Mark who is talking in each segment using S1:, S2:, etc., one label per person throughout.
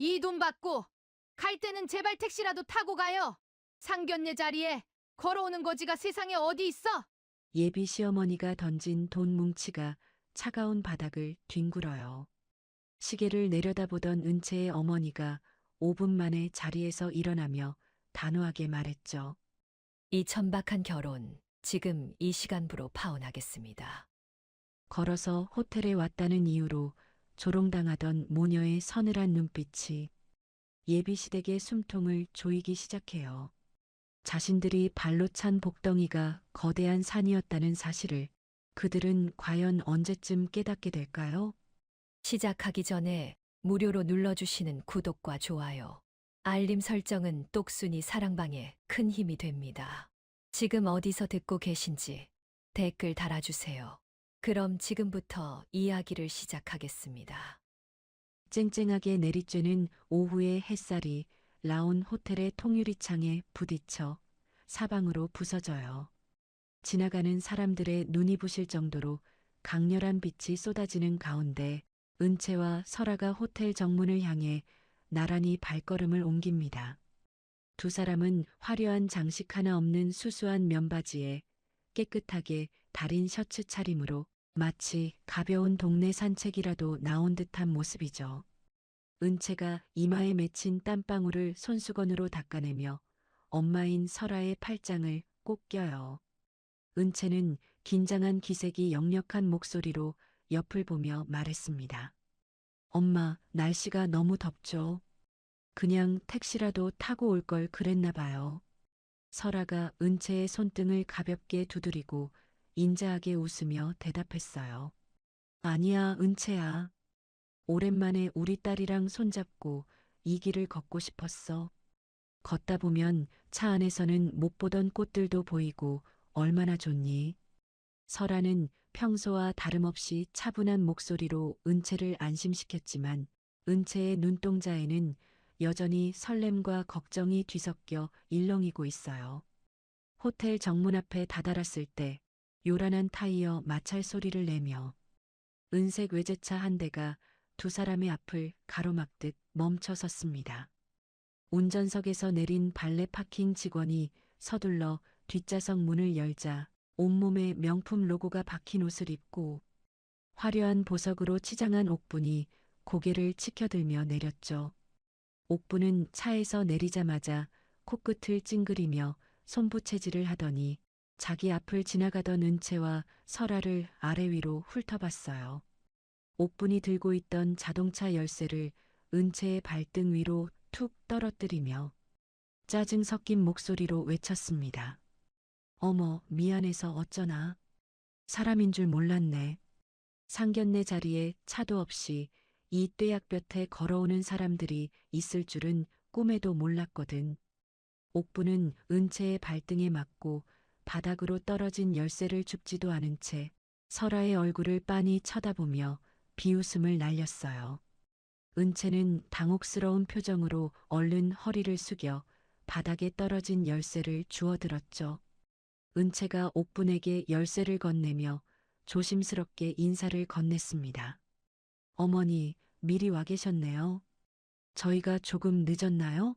S1: 이 돈 받고 갈 때는 제발 택시라도 타고 가요. 상견례 자리에 걸어오는 거지가 세상에 어디 있어?
S2: 예비 시어머니가 던진 돈 뭉치가 차가운 바닥을 뒹굴어요. 시계를 내려다보던 은채의 어머니가 5분 만에 자리에서 일어나며 단호하게 말했죠.
S3: 이 천박한 결혼 지금 이 시간부로 파혼하겠습니다.
S2: 걸어서 호텔에 왔다는 이유로 조롱당하던 모녀의 서늘한 눈빛이 예비 시댁의 숨통을 조이기 시작해요. 자신들이 발로 찬 복덩이가 거대한 산이었다는 사실을 그들은 과연 언제쯤 깨닫게 될까요?
S3: 시작하기 전에 무료로 눌러주시는 구독과 좋아요, 알림 설정은 똑순이 사랑방에 큰 힘이 됩니다. 지금 어디서 듣고 계신지 댓글 달아주세요. 그럼 지금부터 이야기를 시작하겠습니다.
S2: 쨍쨍하게 내리쬐는 오후의 햇살이 라온 호텔의 통유리창에 부딪혀 사방으로 부서져요. 지나가는 사람들의 눈이 부실 정도로 강렬한 빛이 쏟아지는 가운데 은채와 설아가 호텔 정문을 향해 나란히 발걸음을 옮깁니다. 두 사람은 화려한 장식 하나 없는 수수한 면바지에 깨끗하게 다린 셔츠 차림으로 마치 가벼운 동네 산책이라도 나온 듯한 모습이죠. 은채가 이마에 맺힌 땀방울을 손수건으로 닦아내며 엄마인 설아의 팔짱을 꼭 껴요. 은채는 긴장한 기색이 역력한 목소리로 옆을 보며 말했습니다. 엄마, 날씨가 너무 덥죠. 그냥 택시라도 타고 올 걸 그랬나 봐요. 설아가 은채의 손등을 가볍게 두드리고 인자하게 웃으며 대답했어요. 아니야, 은채야. 오랜만에 우리 딸이랑 손잡고 이 길을 걷고 싶었어. 걷다 보면 차 안에서는 못 보던 꽃들도 보이고 얼마나 좋니? 설아는 평소와 다름없이 차분한 목소리로 은채를 안심시켰지만 은채의 눈동자에는 여전히 설렘과 걱정이 뒤섞여 일렁이고 있어요. 호텔 정문 앞에 다다랐을 때 요란한 타이어 마찰 소리를 내며 은색 외제차 한 대가 두 사람의 앞을 가로막듯 멈춰 섰습니다. 운전석에서 내린 발레 파킹 직원이 서둘러 뒷좌석 문을 열자 온몸에 명품 로고가 박힌 옷을 입고 화려한 보석으로 치장한 옥분이 고개를 치켜들며 내렸죠. 옥분은 차에서 내리자마자 코끝을 찡그리며 손부채질을 하더니 자기 앞을 지나가던 은채와 설아를 아래 위로 훑어봤어요. 옥분이 들고 있던 자동차 열쇠를 은채의 발등 위로 툭 떨어뜨리며 짜증 섞인 목소리로 외쳤습니다. 어머, 미안해서 어쩌나. 사람인 줄 몰랐네. 상견례 자리에 차도 없이 이 뙤약볕에 걸어오는 사람들이 있을 줄은 꿈에도 몰랐거든. 옥부는 은채의 발등에 맞고 바닥으로 떨어진 열쇠를 줍지도 않은 채 설아의 얼굴을 빤히 쳐다보며 비웃음을 날렸어요. 은채는 당혹스러운 표정으로 얼른 허리를 숙여 바닥에 떨어진 열쇠를 주워들었죠. 은채가 옥분에게 열쇠를 건네며 조심스럽게 인사를 건넸습니다. 어머니, 미리 와 계셨네요. 저희가 조금 늦었나요?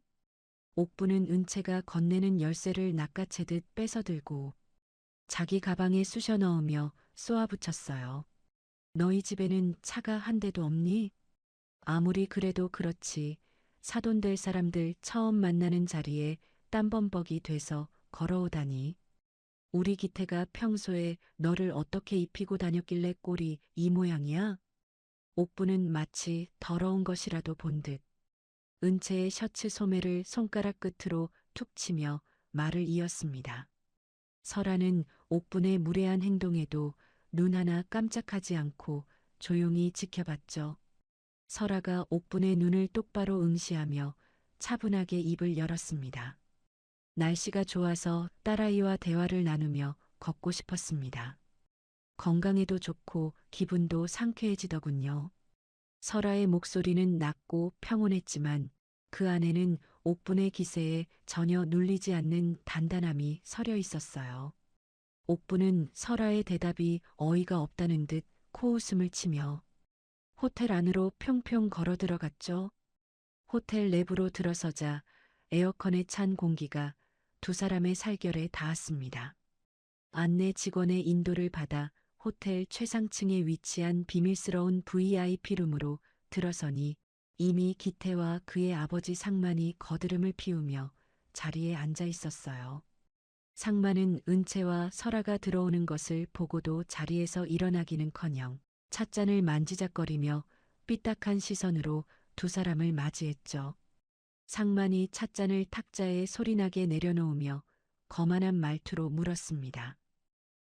S2: 옥분은 은채가 건네는 열쇠를 낚아채듯 뺏어들고 자기 가방에 쑤셔 넣으며 쏘아붙였어요. 너희 집에는 차가 한 대도 없니? 아무리 그래도 그렇지. 사돈될 사람들 처음 만나는 자리에 땀범벅이 돼서 걸어오다니. 우리 기태가 평소에 너를 어떻게 입히고 다녔길래 꼴이 이 모양이야? 옥부는 마치 더러운 것이라도 본 듯 은채의 셔츠 소매를 손가락 끝으로 툭 치며 말을 이었습니다. 설아는 옥분의 무례한 행동에도 눈 하나 깜짝하지 않고 조용히 지켜봤죠. 설아가 옥분의 눈을 똑바로 응시하며 차분하게 입을 열었습니다. 날씨가 좋아서 딸아이와 대화를 나누며 걷고 싶었습니다. 건강에도 좋고 기분도 상쾌해지더군요. 설아의 목소리는 낮고 평온했지만 그 안에는 옥분의 기세에 전혀 눌리지 않는 단단함이 서려 있었어요. 옥분은 설아의 대답이 어이가 없다는 듯 코웃음을 치며 호텔 안으로 평평 걸어 들어갔죠. 호텔 내부로 들어서자 에어컨에 찬 공기가 두 사람의 살결에 닿았습니다. 안내 직원의 인도를 받아 호텔 최상층에 위치한 비밀스러운 VIP룸으로 들어서니 이미 기태와 그의 아버지 상만이 거드름을 피우며 자리에 앉아 있었어요. 상만은 은채와 설아가 들어오는 것을 보고도 자리에서 일어나기는커녕 찻잔을 만지작거리며 삐딱한 시선으로 두 사람을 맞이했죠. 상만이 찻잔을 탁자에 소리나게 내려놓으며 거만한 말투로 물었습니다.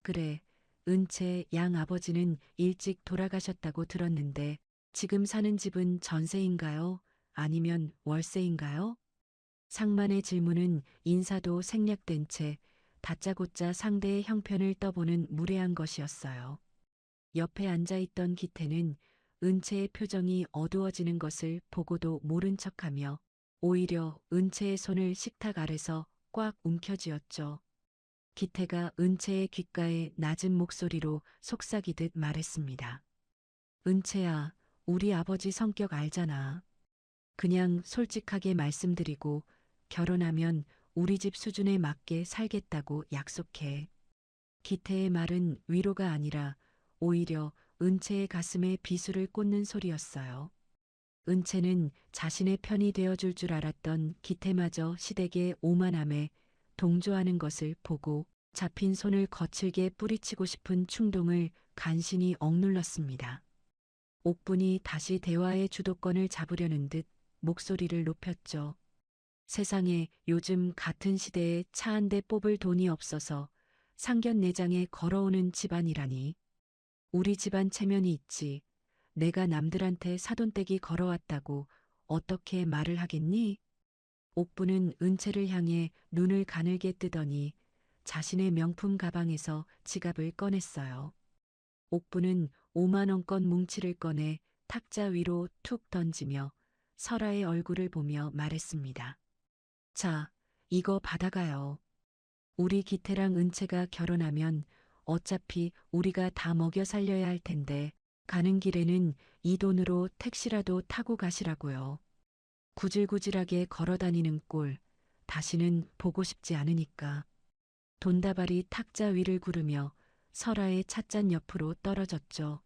S2: 그래, 은채 양 아버지는 일찍 돌아가셨다고 들었는데 지금 사는 집은 전세인가요? 아니면 월세인가요? 상만의 질문은 인사도 생략된 채 다짜고짜 상대의 형편을 떠보는 무례한 것이었어요. 옆에 앉아있던 기태는 은채의 표정이 어두워지는 것을 보고도 모른 척하며 오히려 은채의 손을 식탁 아래서 꽉 움켜쥐었죠. 기태가 은채의 귓가에 낮은 목소리로 속삭이듯 말했습니다. 은채야, 우리 아버지 성격 알잖아. 그냥 솔직하게 말씀드리고 결혼하면 우리 집 수준에 맞게 살겠다고 약속해. 기태의 말은 위로가 아니라 오히려 은채의 가슴에 비수를 꽂는 소리였어요. 은채는 자신의 편이 되어줄 줄 알았던 기태마저 시댁의 오만함에 동조하는 것을 보고 잡힌 손을 거칠게 뿌리치고 싶은 충동을 간신히 억눌렀습니다. 옥분이 다시 대화의 주도권을 잡으려는 듯 목소리를 높였죠. 세상에 요즘 같은 시대에 차 한 대 뽑을 돈이 없어서 상견례장에 걸어오는 집안이라니. 우리 집안 체면이 있지. 내가 남들한테 사돈떼기 걸어왔다고 어떻게 말을 하겠니? 옥부는 은채를 향해 눈을 가늘게 뜨더니 자신의 명품 가방에서 지갑을 꺼냈어요. 옥부는 5만 원권 뭉치를 꺼내 탁자 위로 툭 던지며 설아의 얼굴을 보며 말했습니다. 자, 이거 받아가요. 우리 기태랑 은채가 결혼하면 어차피 우리가 다 먹여 살려야 할 텐데 가는 길에는 이 돈으로 택시라도 타고 가시라고요. 구질구질하게 걸어다니는 꼴 다시는 보고 싶지 않으니까. 돈다발이 탁자 위를 구르며 설아의 찻잔 옆으로 떨어졌죠.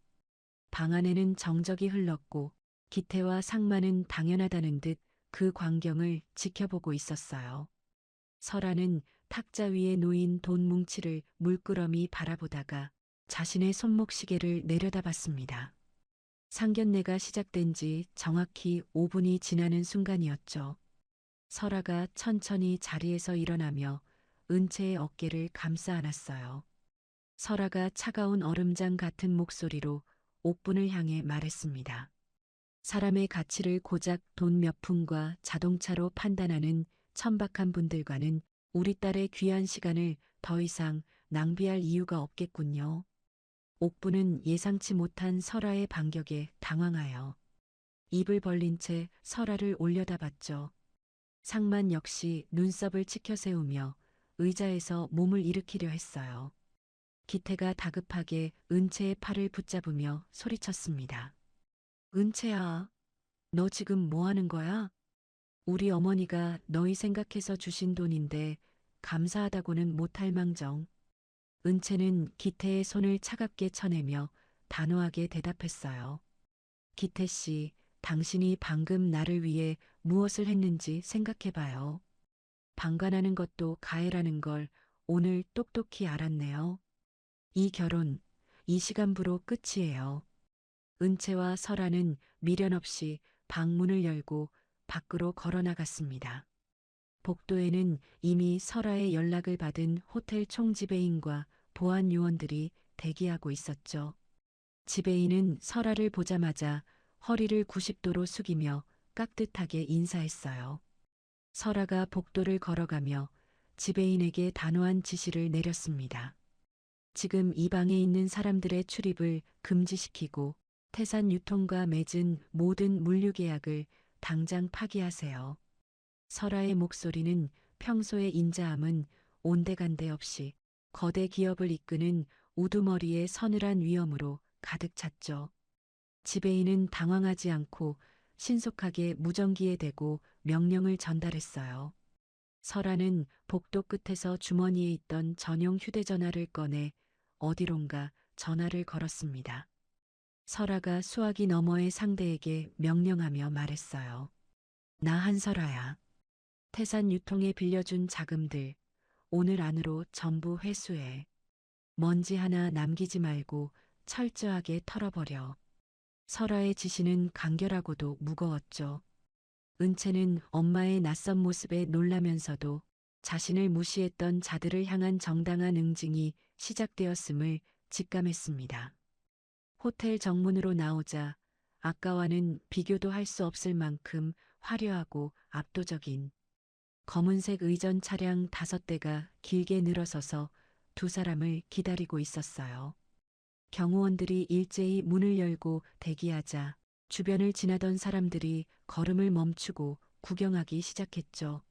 S2: 방 안에는 정적이 흘렀고 기태와 상만은 당연하다는 듯 그 광경을 지켜보고 있었어요. 설아는 탁자 위에 놓인 돈 뭉치를 물끄러미 바라보다가 자신의 손목시계를 내려다봤습니다. 상견례가 시작된 지 정확히 5분이 지나는 순간이었죠. 설아가 천천히 자리에서 일어나며 은채의 어깨를 감싸 안았어요. 설아가 차가운 얼음장 같은 목소리로 옥분을 향해 말했습니다. 사람의 가치를 고작 돈 몇 푼과 자동차로 판단하는 천박한 분들과는 우리 딸의 귀한 시간을 더 이상 낭비할 이유가 없겠군요. 옥부는 예상치 못한 설아의 반격에 당황하여 입을 벌린 채 설아를 올려다봤죠. 상만 역시 눈썹을 치켜세우며 의자에서 몸을 일으키려 했어요. 기태가 다급하게 은채의 팔을 붙잡으며 소리쳤습니다. 은채야, 너 지금 뭐 하는 거야? 우리 어머니가 너희 생각해서 주신 돈인데 감사하다고는 못할 망정. 은채는 기태의 손을 차갑게 쳐내며 단호하게 대답했어요. 기태 씨, 당신이 방금 나를 위해 무엇을 했는지 생각해봐요. 방관하는 것도 가해라는 걸 오늘 똑똑히 알았네요. 이 결혼, 이 시간부로 끝이에요. 은채와 설아는 미련 없이 방문을 열고 밖으로 걸어나갔습니다. 복도에는 이미 설아의 연락을 받은 호텔 총지배인과 보안 요원들이 대기하고 있었죠. 지배인은 설아를 보자마자 허리를 90도로 숙이며 깍듯하게 인사했어요. 설아가 복도를 걸어가며 지배인에게 단호한 지시를 내렸습니다. 지금 이 방에 있는 사람들의 출입을 금지시키고 태산 유통과 맺은 모든 물류 계약을 당장 파기하세요. 설아의 목소리는 평소의 인자함은 온데간데 없이 거대 기업을 이끄는 우두머리의 서늘한 위엄으로 가득 찼죠. 지배인은 당황하지 않고 신속하게 무전기에 대고 명령을 전달했어요. 설아는 복도 끝에서 주머니에 있던 전용 휴대전화를 꺼내 어디론가 전화를 걸었습니다. 설아가 수화기 너머의 상대에게 명령하며 말했어요. 나 한설아야. 태산 유통에 빌려준 자금들 오늘 안으로 전부 회수해. 먼지 하나 남기지 말고 철저하게 털어버려. 설아의 지시는 간결하고도 무거웠죠. 은채는 엄마의 낯선 모습에 놀라면서도 자신을 무시했던 자들을 향한 정당한 응징이 시작되었음을 직감했습니다. 호텔 정문으로 나오자 아까와는 비교도 할 수 없을 만큼 화려하고 압도적인 검은색 의전 차량 5대가 길게 늘어서서 두 사람을 기다리고 있었어요. 경호원들이 일제히 문을 열고 대기하자 주변을 지나던 사람들이 걸음을 멈추고 구경하기 시작했죠.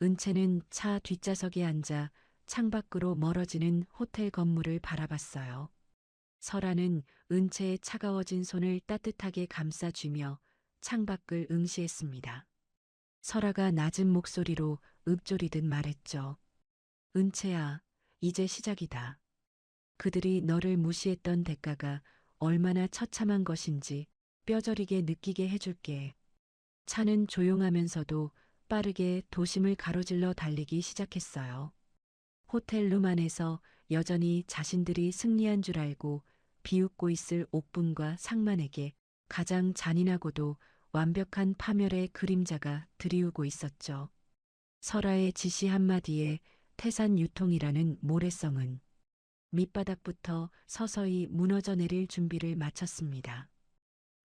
S2: 은채는 차 뒷좌석에 앉아 창밖으로 멀어지는 호텔 건물을 바라봤어요. 설아는 은채의 차가워진 손을 따뜻하게 감싸쥐며 창밖을 응시했습니다. 설아가 낮은 목소리로 읊조리듯 말했죠. 은채야, 이제 시작이다. 그들이 너를 무시했던 대가가 얼마나 처참한 것인지 뼈저리게 느끼게 해줄게. 차는 조용하면서도 빠르게 도심을 가로질러 달리기 시작했어요. 호텔 룸 안에서 여전히 자신들이 승리한 줄 알고 비웃고 있을 옥분과 상만에게 가장 잔인하고도 완벽한 파멸의 그림자가 드리우고 있었죠. 설아의 지시 한마디에 태산 유통이라는 모래성은 밑바닥부터 서서히 무너져 내릴 준비를 마쳤습니다.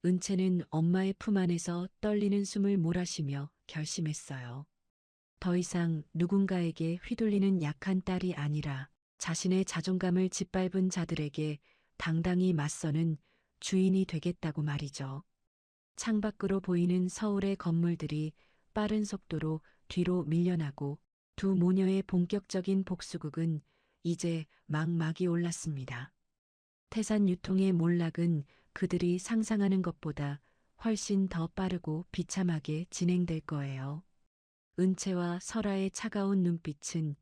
S2: 은채는 엄마의 품 안에서 떨리는 숨을 몰아쉬며 결심했어요. 더 이상 누군가에게 휘둘리는 약한 딸이 아니라 자신의 자존감을 짓밟은 자들에게 당당히 맞서는 주인이 되겠다고 말이죠. 창밖으로 보이는 서울의 건물들이 빠른 속도로 뒤로 밀려나고 두 모녀의 본격적인 복수극은 이제 막막이 올랐습니다. 태산 유통의 몰락은 그들이 상상하는 것보다 훨씬 더 빠르고 비참하게 진행될 거예요. 은채와 설아의 차가운 눈빛은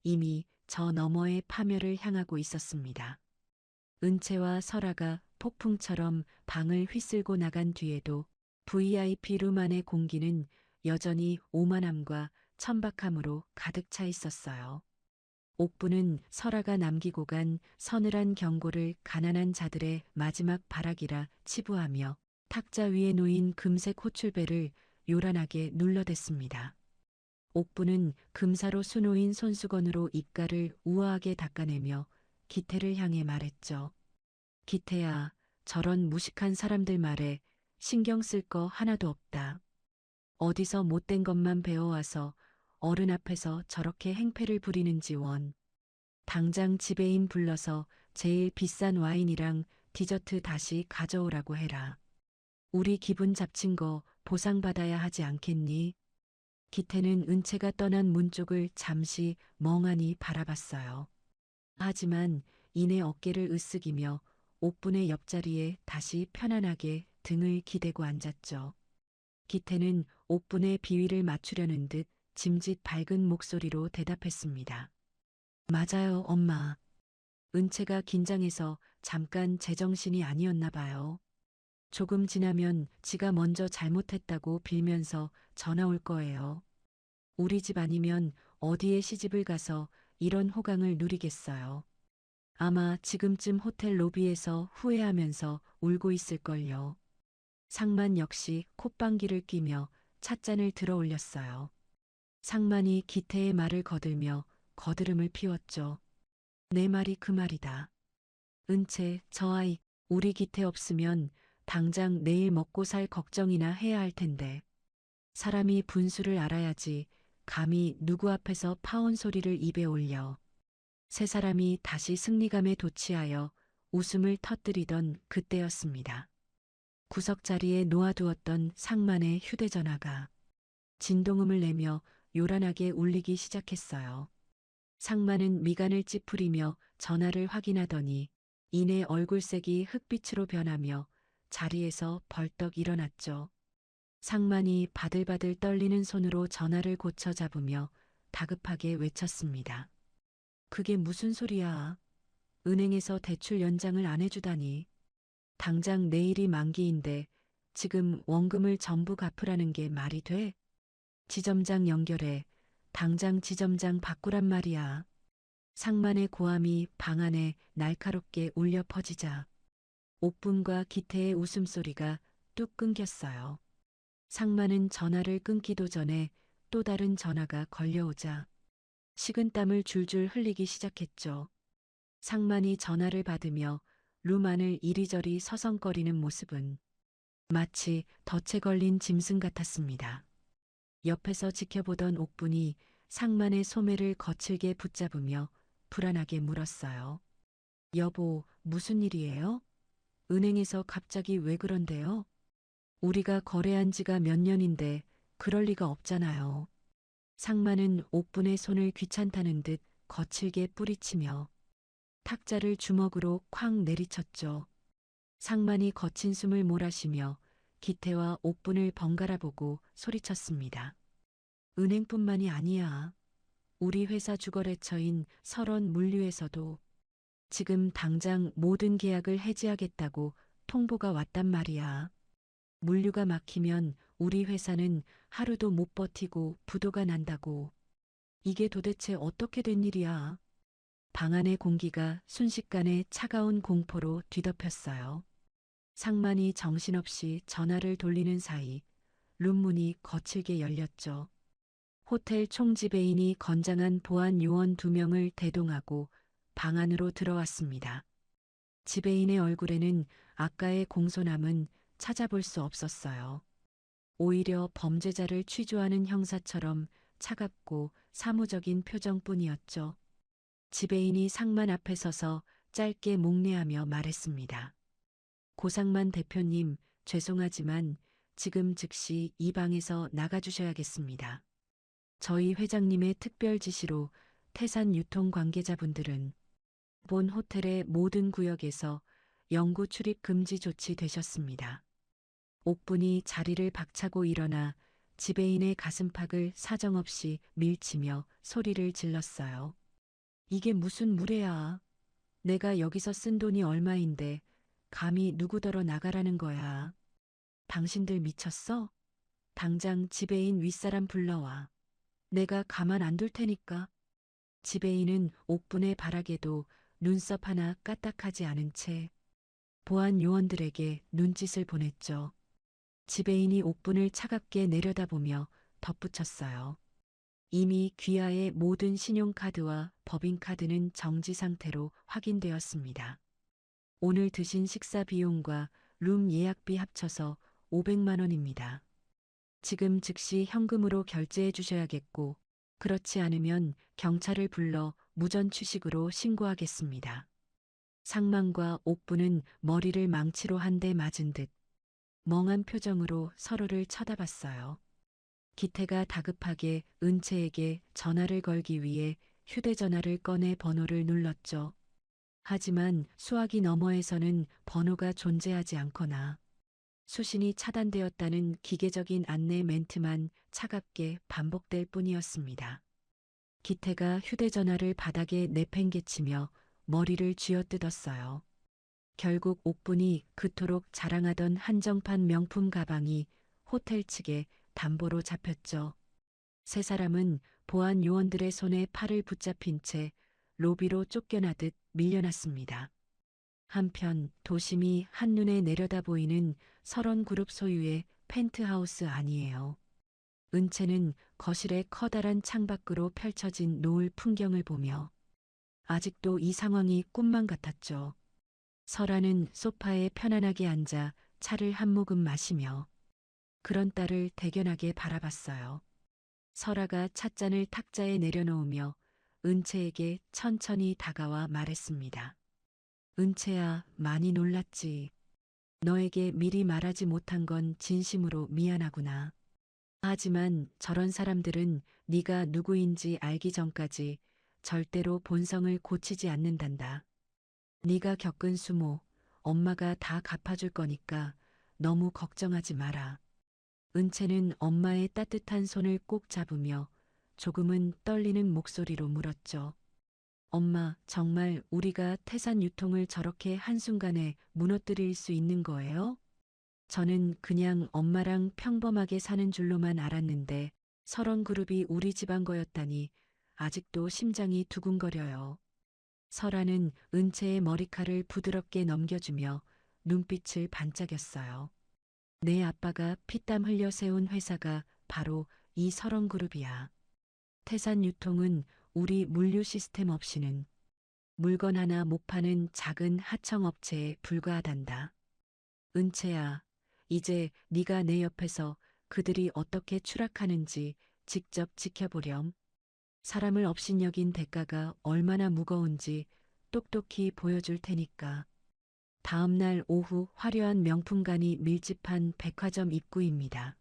S2: 이미 저 너머의 파멸을 향하고 있었습니다. 은채와 설아가 폭풍처럼 방을 휘쓸고 나간 뒤에도 VIP 룸 안의 공기는 여전히 오만함과 천박함으로 가득 차 있었어요. 옥부는 설아가 남기고 간 서늘한 경고를 가난한 자들의 마지막 발악이라 치부하며 탁자 위에 놓인 금색 호출벨을 요란하게 눌러댔습니다. 옥부는 금사로 수놓인 손수건으로 입가를 우아하게 닦아내며 기태를 향해 말했죠. 기태야, 저런 무식한 사람들 말에 신경 쓸 거 하나도 없다. 어디서 못된 것만 배워와서 어른 앞에서 저렇게 행패를 부리는지 원. 당장 지배인 불러서 제일 비싼 와인이랑 디저트 다시 가져오라고 해라. 우리 기분 잡친 거 보상받아야 하지 않겠니? 기태는 은채가 떠난 문 쪽을 잠시 멍하니 바라봤어요. 하지만 이내 어깨를 으쓱이며 옥분의 옆자리에 다시 편안하게 등을 기대고 앉았죠. 기태는 옥분의 비위를 맞추려는 듯 짐짓 밝은 목소리로 대답했습니다. 맞아요, 엄마. 은채가 긴장해서 잠깐 제정신이 아니었나 봐요. 조금 지나면 지가 먼저 잘못했다고 빌면서 전화 올 거예요. 우리 집 아니면 어디에 시집을 가서 이런 호강을 누리겠어요. 아마 지금쯤 호텔 로비에서 후회하면서 울고 있을걸요. 상만 역시 콧방귀를 뀌며 찻잔을 들어 올렸어요. 상만이 기태의 말을 거들며 거드름을 피웠죠. 내 말이 그 말이다. 은채, 저 아이, 우리 기태 없으면 당장 내일 먹고 살 걱정이나 해야 할 텐데. 사람이 분수를 알아야지 감히 누구 앞에서 파혼 소리를 입에 올려. 세 사람이 다시 승리감에 도취하여 웃음을 터뜨리던 그때였습니다. 구석자리에 놓아두었던 상만의 휴대전화가 진동음을 내며 요란하게 울리기 시작했어요. 상만은 미간을 찌푸리며 전화를 확인하더니 이내 얼굴색이 흑빛으로 변하며 자리에서 벌떡 일어났죠. 상만이 바들바들 떨리는 손으로 전화를 고쳐 잡으며 다급하게 외쳤습니다. 그게 무슨 소리야? 은행에서 대출 연장을 안 해주다니. 당장 내일이 만기인데 지금 원금을 전부 갚으라는 게 말이 돼? 지점장 연결해. 당장 지점장 바꾸란 말이야. 상만의 고함이 방 안에 날카롭게 울려 퍼지자 옥분과 기태의 웃음소리가 뚝 끊겼어요. 상만은 전화를 끊기도 전에 또 다른 전화가 걸려오자 식은땀을 줄줄 흘리기 시작했죠. 상만이 전화를 받으며 룸 안을 이리저리 서성거리는 모습은 마치 덫에 걸린 짐승 같았습니다. 옆에서 지켜보던 옥분이 상만의 소매를 거칠게 붙잡으며 불안하게 물었어요. 여보, 무슨 일이에요? 은행에서 갑자기 왜 그런데요? 우리가 거래한 지가 몇 년인데 그럴 리가 없잖아요. 상만은 옥분의 손을 귀찮다는 듯 거칠게 뿌리치며 탁자를 주먹으로 쾅 내리쳤죠. 상만이 거친 숨을 몰아쉬며 기태와 옥분을 번갈아 보고 소리쳤습니다. 은행뿐만이 아니야. 우리 회사 주거래처인 설원 물류에서도 지금 당장 모든 계약을 해지하겠다고 통보가 왔단 말이야. 물류가 막히면 우리 회사는 하루도 못 버티고 부도가 난다고. 이게 도대체 어떻게 된 일이야? 방 안의 공기가 순식간에 차가운 공포로 뒤덮였어요. 상만이 정신없이 전화를 돌리는 사이 룸문이 거칠게 열렸죠. 호텔 총지배인이 건장한 보안 요원 2명을 대동하고 방 안으로 들어왔습니다. 지배인의 얼굴에는 아까의 공손함은 찾아볼 수 없었어요. 오히려 범죄자를 취조하는 형사처럼 차갑고 사무적인 표정뿐이었죠. 지배인이 상만 앞에 서서 짧게 목례하며 말했습니다. 고상만 대표님, 죄송하지만 지금 즉시 이 방에서 나가주셔야겠습니다. 저희 회장님의 특별 지시로 태산 유통 관계자분들은 본 호텔의 모든 구역에서 영구 출입 금지 조치되셨습니다. 옥분이 자리를 박차고 일어나 지배인의 가슴팍을 사정없이 밀치며 소리를 질렀어요. 이게 무슨 무례야. 내가 여기서 쓴 돈이 얼마인데 감히 누구더러 나가라는 거야. 당신들 미쳤어? 당장 지배인 윗사람 불러와. 내가 가만 안 둘 테니까. 지배인은 옥분의 발악에도 눈썹 하나 까딱하지 않은 채 보안 요원들에게 눈짓을 보냈죠. 지배인이 옥분을 차갑게 내려다보며 덧붙였어요. 이미 귀하의 모든 신용카드와 법인카드는 정지 상태로 확인되었습니다. 오늘 드신 식사 비용과 룸 예약비 합쳐서 500만 원입니다. 지금 즉시 현금으로 결제해 주셔야겠고, 그렇지 않으면 경찰을 불러 무전 취식으로 신고하겠습니다. 상만과 옥분은 머리를 망치로 한 대 맞은 듯 멍한 표정으로 서로를 쳐다봤어요. 기태가 다급하게 은채에게 전화를 걸기 위해 휴대전화를 꺼내 번호를 눌렀죠. 하지만 수화기 너머에서는 번호가 존재하지 않거나 수신이 차단되었다는 기계적인 안내 멘트만 차갑게 반복될 뿐이었습니다. 기태가 휴대전화를 바닥에 내팽개치며 머리를 쥐어뜯었어요. 결국 옥분이 그토록 자랑하던 한정판 명품 가방이 호텔 측에 담보로 잡혔죠. 세 사람은 보안 요원들의 손에 팔을 붙잡힌 채 로비로 쫓겨나듯 밀려났습니다. 한편 도심이 한눈에 내려다 보이는 설원그룹 소유의 펜트하우스 안이에요. 은채는 거실의 커다란 창밖으로 펼쳐진 노을 풍경을 보며 아직도 이 상황이 꿈만 같았죠. 설아는 소파에 편안하게 앉아 차를 한 모금 마시며 그런 딸을 대견하게 바라봤어요. 설아가 찻잔을 탁자에 내려놓으며 은채에게 천천히 다가와 말했습니다. 은채야, 많이 놀랐지. 너에게 미리 말하지 못한 건 진심으로 미안하구나. 하지만 저런 사람들은 네가 누구인지 알기 전까지 절대로 본성을 고치지 않는단다. 네가 겪은 수모, 엄마가 다 갚아줄 거니까 너무 걱정하지 마라. 은채는 엄마의 따뜻한 손을 꼭 잡으며 조금은 떨리는 목소리로 물었죠. 엄마, 정말 우리가 태산 유통을 저렇게 한순간에 무너뜨릴 수 있는 거예요? 저는 그냥 엄마랑 평범하게 사는 줄로만 알았는데 설원그룹이 우리 집안 거였다니 아직도 심장이 두근거려요. 설아는 은채의 머리칼을 부드럽게 넘겨주며 눈빛을 반짝였어요. 내 아빠가 피땀 흘려 세운 회사가 바로 이 설원그룹이야. 태산유통은 우리 물류 시스템 없이는 물건 하나 못 파는 작은 하청업체에 불과하단다. 은채야, 이제 네가 내 옆에서 그들이 어떻게 추락하는지 직접 지켜보렴. 사람을 업신여긴 대가가 얼마나 무거운지 똑똑히 보여줄 테니까. 다음 날 오후 화려한 명품관이 밀집한 백화점 입구입니다.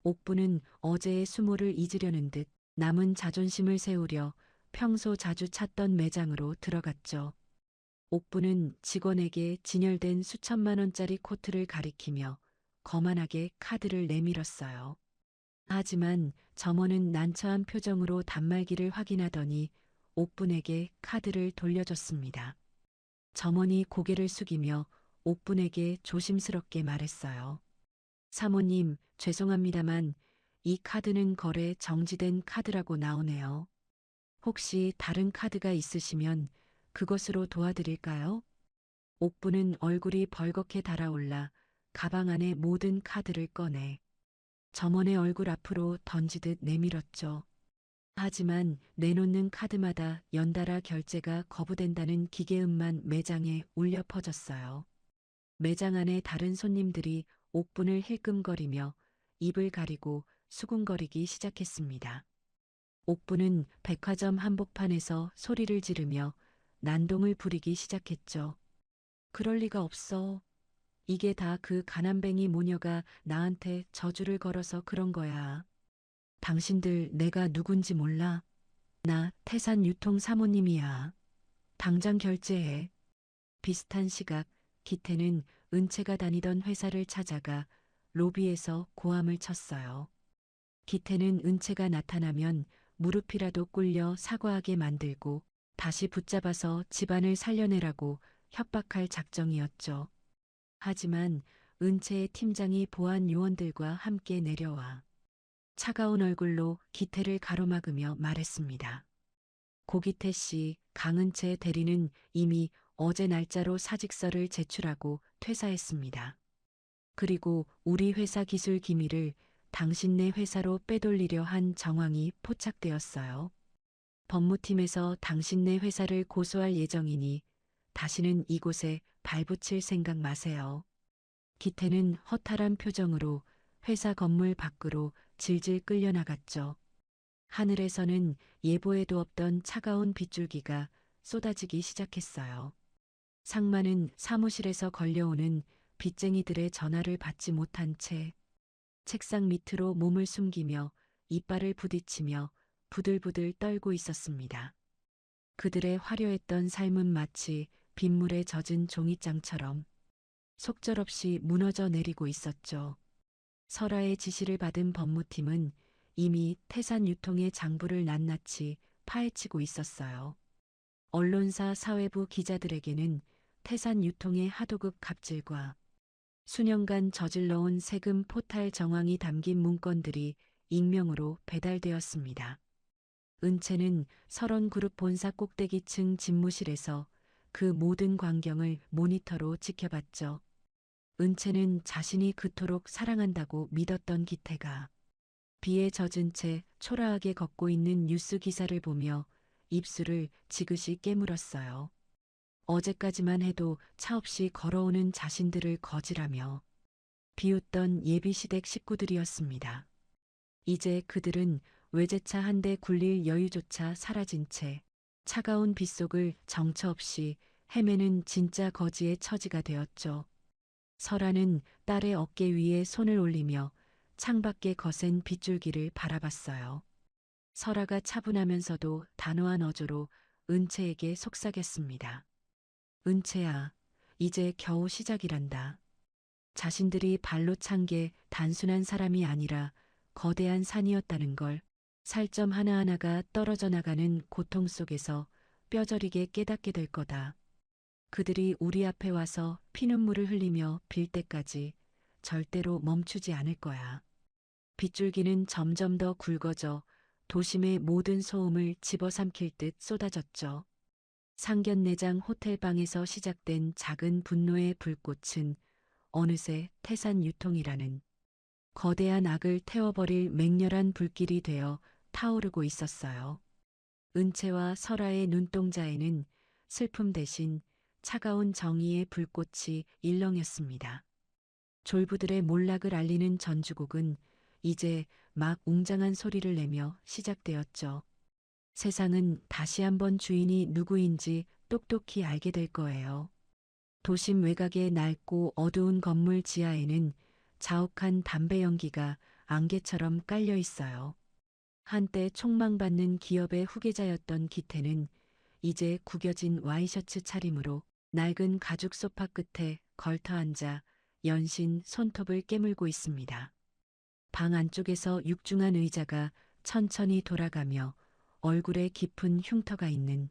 S2: 옥부는 어제의 수모를 잊으려는 듯 남은 자존심을 세우려 평소 자주 찾던 매장으로 들어갔죠. 옥부는 직원에게 진열된 수천만 원짜리 코트를 가리키며 거만하게 카드를 내밀었어요. 하지만 점원은 난처한 표정으로 단말기를 확인하더니 옥분에게 카드를 돌려줬습니다. 점원이 고개를 숙이며 옥분에게 조심스럽게 말했어요. 사모님, 죄송합니다만 이 카드는 거래 정지된 카드라고 나오네요. 혹시 다른 카드가 있으시면 그것으로 도와드릴까요? 옥부는 얼굴이 벌겋게 달아올라 가방 안에 모든 카드를 꺼내 점원의 얼굴 앞으로 던지듯 내밀었죠. 하지만 내놓는 카드마다 연달아 결제가 거부된다는 기계음만 매장에 울려 퍼졌어요. 매장 안에 다른 손님들이 옥분을 힐끔거리며 입을 가리고 수군거리기 시작했습니다. 옥분은 백화점 한복판에서 소리를 지르며 난동을 부리기 시작했죠. 그럴 리가 없어. 이게 다 그 가난뱅이 모녀가 나한테 저주를 걸어서 그런 거야. 당신들 내가 누군지 몰라? 나 태산 유통 사모님이야. 당장 결제해. 비슷한 시각 기태는 은채가 다니던 회사를 찾아가 로비에서 고함을 쳤어요. 기태는 은채가 나타나면 무릎이라도 꿇려 사과하게 만들고 다시 붙잡아서 집안을 살려내라고 협박할 작정이었죠. 하지만 은채의 팀장이 보안 요원들과 함께 내려와 차가운 얼굴로 기태를 가로막으며 말했습니다. 고기태 씨, 강은채 대리는 이미 어제 날짜로 사직서를 제출하고 퇴사했습니다. 그리고 우리 회사 기술 기밀을 당신네 회사로 빼돌리려 한 정황이 포착되었어요. 법무팀에서 당신네 회사를 고소할 예정이니 다시는 이곳에 발붙일 생각 마세요. 기태는 허탈한 표정으로 회사 건물 밖으로 질질 끌려나갔죠. 하늘에서는 예보에도 없던 차가운 빗줄기가 쏟아지기 시작했어요. 상마는 사무실에서 걸려오는 빚쟁이들의 전화를 받지 못한 채 책상 밑으로 몸을 숨기며 이빨을 부딪히며 부들부들 떨고 있었습니다. 그들의 화려했던 삶은 마치 빗물에 젖은 종이장처럼 속절없이 무너져 내리고 있었죠. 설아의 지시를 받은 법무팀은 이미 태산 유통의 장부를 낱낱이 파헤치고 있었어요. 언론사 사회부 기자들에게는 태산 유통의 하도급 갑질과 수년간 저질러온 세금 포탈 정황이 담긴 문건들이 익명으로 배달되었습니다. 은채는 설원그룹 본사 꼭대기층 집무실에서 그 모든 광경을 모니터로 지켜봤죠. 은채는 자신이 그토록 사랑한다고 믿었던 기태가 비에 젖은 채 초라하게 걷고 있는 뉴스 기사를 보며 입술을 지그시 깨물었어요. 어제까지만 해도 차 없이 걸어오는 자신들을 거지라며 비웃던 예비시댁 식구들이었습니다. 이제 그들은 외제차 한 대 굴릴 여유조차 사라진 채 차가운 빗속을 정처 없이 헤매는 진짜 거지의 처지가 되었죠. 설아는 딸의 어깨 위에 손을 올리며 창밖에 거센 빗줄기를 바라봤어요. 설아가 차분하면서도 단호한 어조로 은채에게 속삭였습니다. 은채야, 이제 겨우 시작이란다. 자신들이 발로 찬 게 단순한 사람이 아니라 거대한 산이었다는 걸 살점 하나하나가 떨어져 나가는 고통 속에서 뼈저리게 깨닫게 될 거다. 그들이 우리 앞에 와서 피눈물을 흘리며 빌 때까지 절대로 멈추지 않을 거야. 빗줄기는 점점 더 굵어져 도심의 모든 소음을 집어삼킬 듯 쏟아졌죠. 상견례장 호텔방에서 시작된 작은 분노의 불꽃은 어느새 태산 유통이라는 거대한 악을 태워버릴 맹렬한 불길이 되어 타오르고 있었어요. 은채와 설아의 눈동자에는 슬픔 대신 차가운 정의의 불꽃이 일렁였습니다. 졸부들의 몰락을 알리는 전주곡은 이제 막 웅장한 소리를 내며 시작되었죠. 세상은 다시 한번 주인이 누구인지 똑똑히 알게 될 거예요. 도심 외곽의 낡고 어두운 건물 지하에는 자욱한 담배 연기가 안개처럼 깔려 있어요. 한때 촉망받는 기업의 후계자였던 기태는 이제 구겨진 와이셔츠 차림으로 낡은 가죽 소파 끝에 걸터 앉아 연신 손톱을 깨물고 있습니다. 방 안쪽에서 육중한 의자가 천천히 돌아가며 얼굴에 깊은 흉터가 있는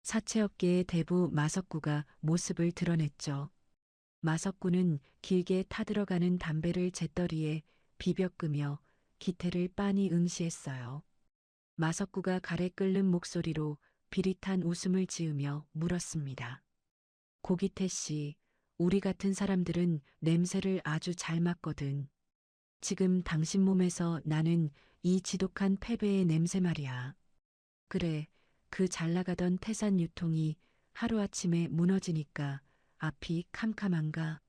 S2: 사채업계의 대부 마석구가 모습을 드러냈죠. 마석구는 길게 타들어가는 담배를 재떨이에 비벼 끄며 기태를 빤히 응시했어요. 마석구가 가래 끓는 목소리로 비릿한 웃음을 지으며 물었습니다. 고기태 씨, 우리 같은 사람들은 냄새를 아주 잘 맡거든. 지금 당신 몸에서 나는 이 지독한 패배의 냄새 말이야. 그래, 그 잘나가던 태산 유통이 하루아침에 무너지니까 앞이 캄캄한가.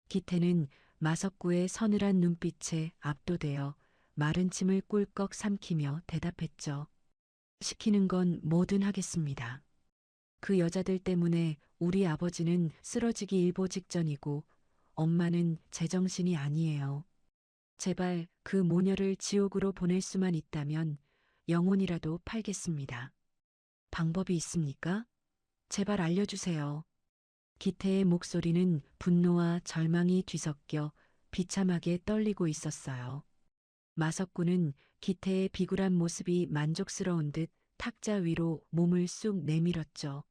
S2: 기태는 마석구의 서늘한 눈빛에 압도되어 마른 침을 꿀꺽 삼키며 대답했죠. 시키는 건 뭐든 하겠습니다. 그 여자들 때문에 우리 아버지는 쓰러지기 일보 직전이고 엄마는 제정신이 아니에요. 제발 그 모녀를 지옥으로 보낼 수만 있다면 영혼이라도 팔겠습니다. 방법이 있습니까? 제발 알려주세요. 기태의 목소리는 분노와 절망이 뒤섞여 비참하게 떨리고 있었어요. 마석구는 기태의 비굴한 모습이 만족스러운 듯 탁자 위로 몸을 쑥 내밀었죠.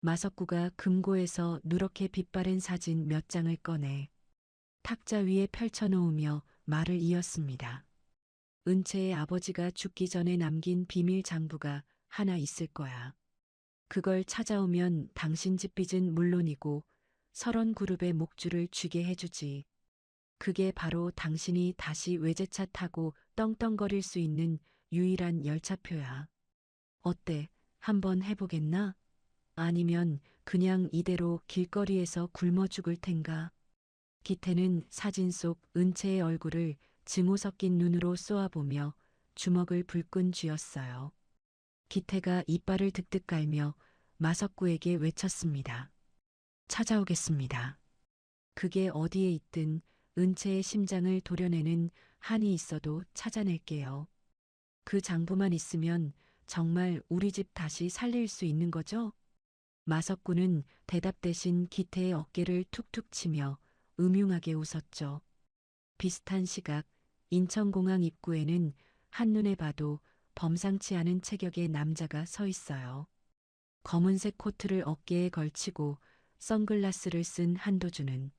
S2: 마석구가 금고에서 누렇게 빛바랜 사진 몇 장을 꺼내 탁자 위에 펼쳐놓으며 말을 이었습니다. 은채의 아버지가 죽기 전에 남긴 비밀 장부가 하나 있을 거야. 그걸 찾아오면 당신 집 빚은 물론이고 설원그룹의 목줄을 쥐게 해주지. 그게 바로 당신이 다시 외제차 타고 떵떵거릴 수 있는 유일한 열차표야. 어때? 한번 해보겠나? 아니면 그냥 이대로 길거리에서 굶어 죽을 텐가? 기태는 사진 속 은채의 얼굴을 증오 섞인 눈으로 쏘아보며 주먹을 불끈 쥐었어요. 기태가 이빨을 득득 깔며 마석구에게 외쳤습니다. 찾아오겠습니다. 그게 어디에 있든 은채의 심장을 도려내는 한이 있어도 찾아낼게요. 그 장부만 있으면 정말 우리 집 다시 살릴 수 있는 거죠? 마석구는 대답 대신 기태의 어깨를 툭툭 치며 음흉하게 웃었죠. 비슷한 시각 인천공항 입구에는 한눈에 봐도 범상치 않은 체격의 남자가 서 있어요. 검은색 코트를 어깨에 걸치고 선글라스를 쓴 한도준은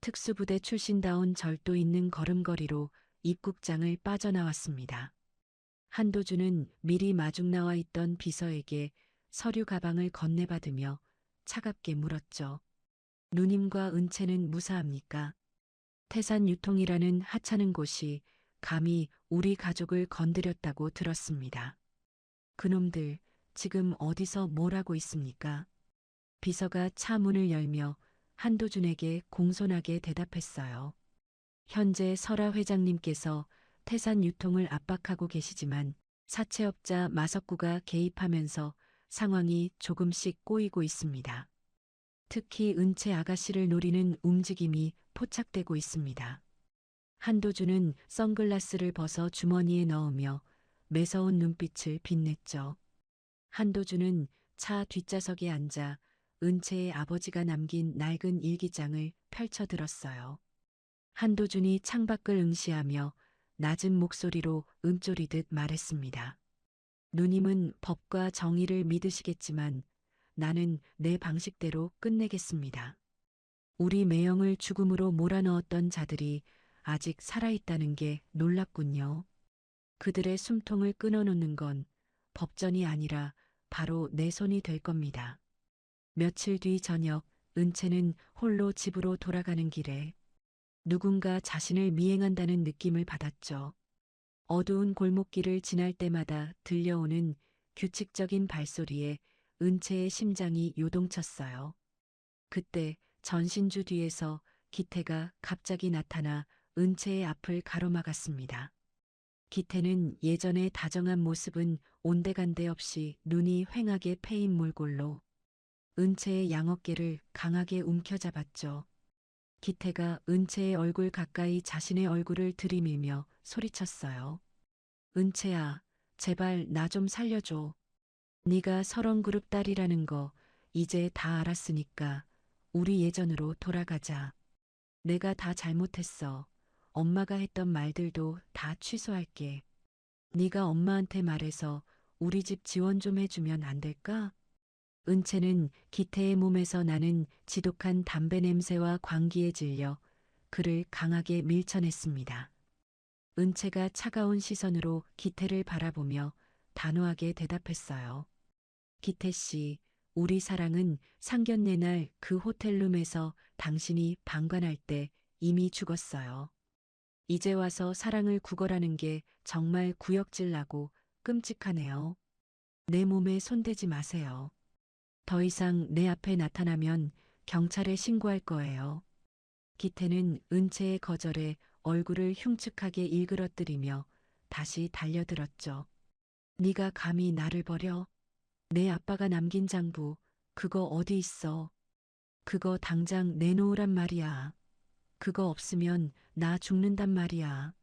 S2: 특수부대 출신다운 절도 있는 걸음걸이로 입국장을 빠져나왔습니다. 한도준은 미리 마중 나와 있던 비서에게 서류 가방을 건네받으며 차갑게 물었죠. 누님과 은채는 무사합니까? 태산 유통이라는 하찮은 곳이 감히 우리 가족을 건드렸다고 들었습니다. 그놈들 지금 어디서 뭘 하고 있습니까? 비서가 차 문을 열며 한도준에게 공손하게 대답했어요. 현재 설아 회장님께서 태산 유통을 압박하고 계시지만 사채업자 마석구가 개입하면서 상황이 조금씩 꼬이고 있습니다. 특히 은채 아가씨를 노리는 움직임이 포착되고 있습니다. 한도준은 선글라스를 벗어 주머니에 넣으며 매서운 눈빛을 빛냈죠. 한도준은 차 뒷좌석에 앉아 은채의 아버지가 남긴 낡은 일기장을 펼쳐들었어요. 한도준이 창밖을 응시하며 낮은 목소리로 음조리듯 말했습니다. 누님은 법과 정의를 믿으시겠지만 나는 내 방식대로 끝내겠습니다. 우리 매형을 죽음으로 몰아넣었던 자들이 아직 살아있다는 게 놀랍군요. 그들의 숨통을 끊어놓는 건 법전이 아니라 바로 내 손이 될 겁니다. 며칠 뒤 저녁, 은채는 홀로 집으로 돌아가는 길에 누군가 자신을 미행한다는 느낌을 받았죠. 어두운 골목길을 지날 때마다 들려오는 규칙적인 발소리에 은채의 심장이 요동쳤어요. 그때 전신주 뒤에서 기태가 갑자기 나타나 은채의 앞을 가로막았습니다. 기태는 예전의 다정한 모습은 온데간데 없이 눈이 휑하게 패인 몰골로 은채의 양어깨를 강하게 움켜잡았죠. 기태가 은채의 얼굴 가까이 자신의 얼굴을 들이밀며 소리쳤어요. 은채야, 제발 나 좀 살려줘. 네가 설원그룹 딸이라는 거 이제 다 알았으니까 우리 예전으로 돌아가자. 내가 다 잘못했어. 엄마가 했던 말들도 다 취소할게. 네가 엄마한테 말해서 우리 집 지원 좀 해주면 안 될까? 은채는 기태의 몸에서 나는 지독한 담배 냄새와 광기에 질려 그를 강하게 밀쳐냈습니다. 은채가 차가운 시선으로 기태를 바라보며 단호하게 대답했어요. 기태 씨, 우리 사랑은 상견례 날 그 호텔룸에서 당신이 방관할 때 이미 죽었어요. 이제 와서 사랑을 구걸하는 게 정말 구역질 나고 끔찍하네요. 내 몸에 손대지 마세요. 더 이상 내 앞에 나타나면 경찰에 신고할 거예요. 기태는 은채의 거절에 얼굴을 흉측하게 일그러뜨리며 다시 달려들었죠. 네가 감히 나를 버려? 내 아빠가 남긴 장부, 그거 어디 있어? 그거 당장 내놓으란 말이야. 그거 없으면 나 죽는단 말이야.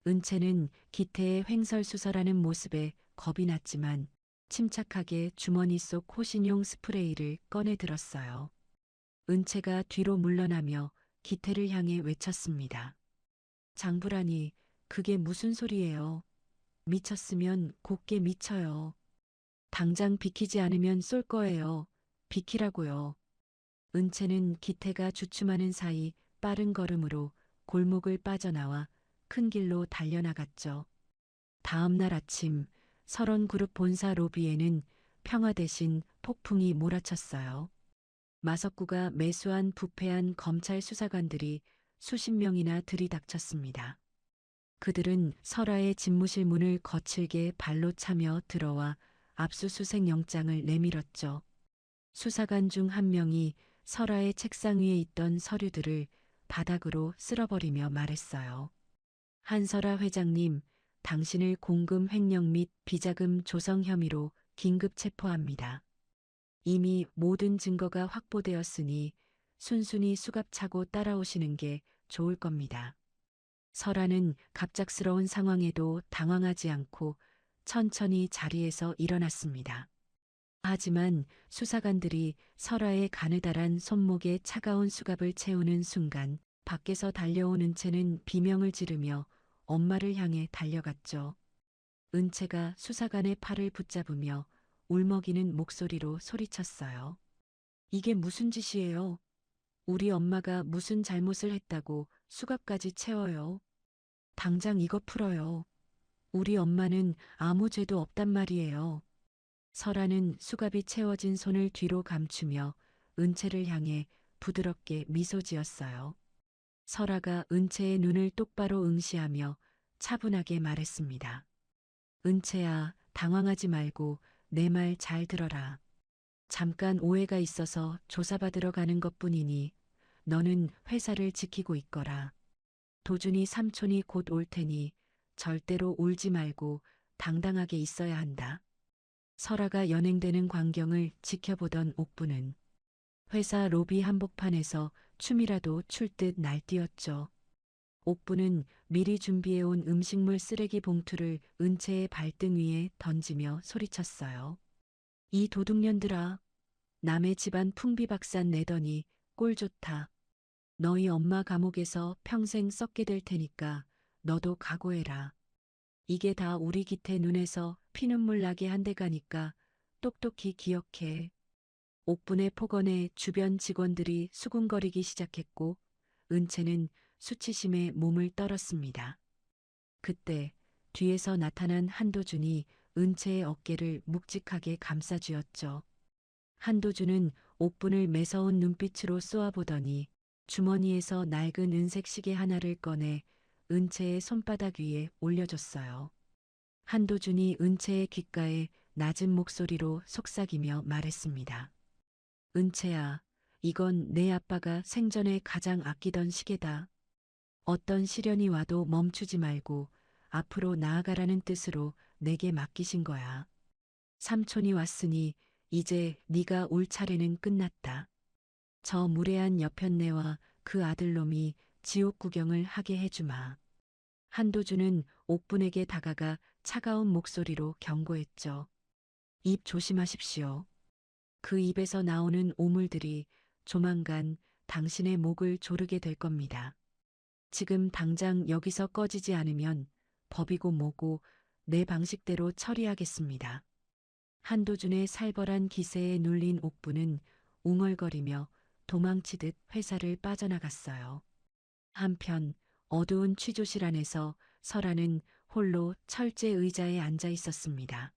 S2: 은채는 기태의 횡설수설하는 모습에 겁이 났지만 침착하게 주머니 속 호신용 스프레이를 꺼내 들었어요. 은채가 뒤로 물러나며 기태를 향해 외쳤습니다. 장부라니, 그게 무슨 소리예요? 미쳤으면 곱게 미쳐요. 당장 비키지 않으면 쏠 거예요. 비키라고요. 은채는 기태가 주춤하는 사이 빠른 걸음으로 골목을 빠져나와 큰 길로 달려나갔죠. 다음 날 아침 설원그룹 본사 로비에는 평화 대신 폭풍이 몰아쳤어요. 마석구가 매수한 부패한 검찰 수사관들이 수십 명이나 들이닥쳤습니다. 그들은 설아의 집무실 문을 거칠게 발로 차며 들어와 압수수색 영장을 내밀었죠. 수사관 중 한 명이 설아의 책상 위에 있던 서류들을 바닥으로 쓸어버리며 말했어요. 한설아 회장님, 당신을 공금 횡령 및 비자금 조성 혐의로 긴급 체포합니다. 이미 모든 증거가 확보되었으니 순순히 수갑차고 따라오시는 게 좋을 겁니다. 설아는 갑작스러운 상황에도 당황하지 않고 천천히 자리에서 일어났습니다. 하지만 수사관들이 설아의 가느다란 손목에 차가운 수갑을 채우는 순간 밖에서 달려온 은채는 비명을 지르며 엄마를 향해 달려갔죠. 은채가 수사관의 팔을 붙잡으며 울먹이는 목소리로 소리쳤어요. 이게 무슨 짓이에요? 우리 엄마가 무슨 잘못을 했다고 수갑까지 채워요? 당장 이거 풀어요. 우리 엄마는 아무 죄도 없단 말이에요. 설아는 수갑이 채워진 손을 뒤로 감추며 은채를 향해 부드럽게 미소 지었어요. 설아가 은채의 눈을 똑바로 응시하며 차분하게 말했습니다. 은채야, 당황하지 말고 내 말 잘 들어라. 잠깐 오해가 있어서 조사받으러 가는 것뿐이니 너는 회사를 지키고 있거라. 도준이 삼촌이 곧 올 테니 절대로 울지 말고 당당하게 있어야 한다. 설아가 연행되는 광경을 지켜보던 옥부는 회사 로비 한복판에서 춤이라도 출 듯 날뛰었죠. 옥부는 미리 준비해온 음식물 쓰레기 봉투를 은채의 발등 위에 던지며 소리쳤어요. 이 도둑년들아, 남의 집안 풍비박산 내더니 꼴 좋다. 너희 엄마 감옥에서 평생 썩게 될 테니까 너도 각오해라. 이게 다 우리 기태 눈에서 피눈물 나게 한 대가니까 똑똑히 기억해. 옥분의 폭언에 주변 직원들이 수군거리기 시작했고 은채는 수치심에 몸을 떨었습니다. 그때 뒤에서 나타난 한도준이 은채의 어깨를 묵직하게 감싸쥐었죠. 한도준은 옥분을 매서운 눈빛으로 쏘아보더니 주머니에서 낡은 은색 시계 하나를 꺼내 은채의 손바닥 위에 올려줬어요. 한도준이 은채의 귓가에 낮은 목소리로 속삭이며 말했습니다. 은채야, 이건 내 아빠가 생전에 가장 아끼던 시계다. 어떤 시련이 와도 멈추지 말고 앞으로 나아가라는 뜻으로 내게 맡기신 거야. 삼촌이 왔으니 이제 네가 올 차례는 끝났다. 저 무례한 여편네와 그 아들놈이 지옥 구경을 하게 해주마. 한도준은 옥분에게 다가가 차가운 목소리로 경고했죠. 입 조심하십시오. 그 입에서 나오는 오물들이 조만간 당신의 목을 조르게 될 겁니다. 지금 당장 여기서 꺼지지 않으면 법이고 뭐고 내 방식대로 처리하겠습니다. 한도준의 살벌한 기세에 눌린 옥부는 웅얼거리며 도망치듯 회사를 빠져나갔어요. 한편 어두운 취조실 안에서 설아는 홀로 철제 의자에 앉아 있었습니다.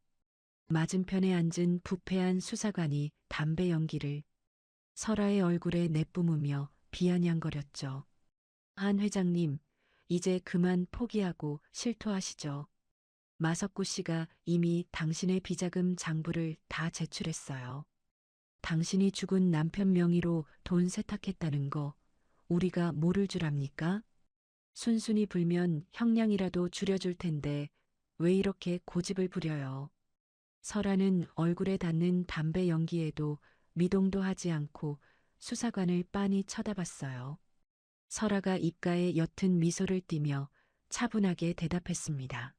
S2: 맞은편에 앉은 부패한 수사관이 담배 연기를 설아의 얼굴에 내뿜으며 비아냥거렸죠. 한 회장님, 이제 그만 포기하고 실토하시죠. 마석구 씨가 이미 당신의 비자금 장부를 다 제출했어요. 당신이 죽은 남편 명의로 돈 세탁했다는 거 우리가 모를 줄 압니까? 순순히 불면 형량이라도 줄여줄 텐데 왜 이렇게 고집을 부려요? 설아는 얼굴에 닿는 담배 연기에도 미동도 하지 않고 수사관을 빤히 쳐다봤어요. 설아가 입가에 옅은 미소를 띠며 차분하게 대답했습니다.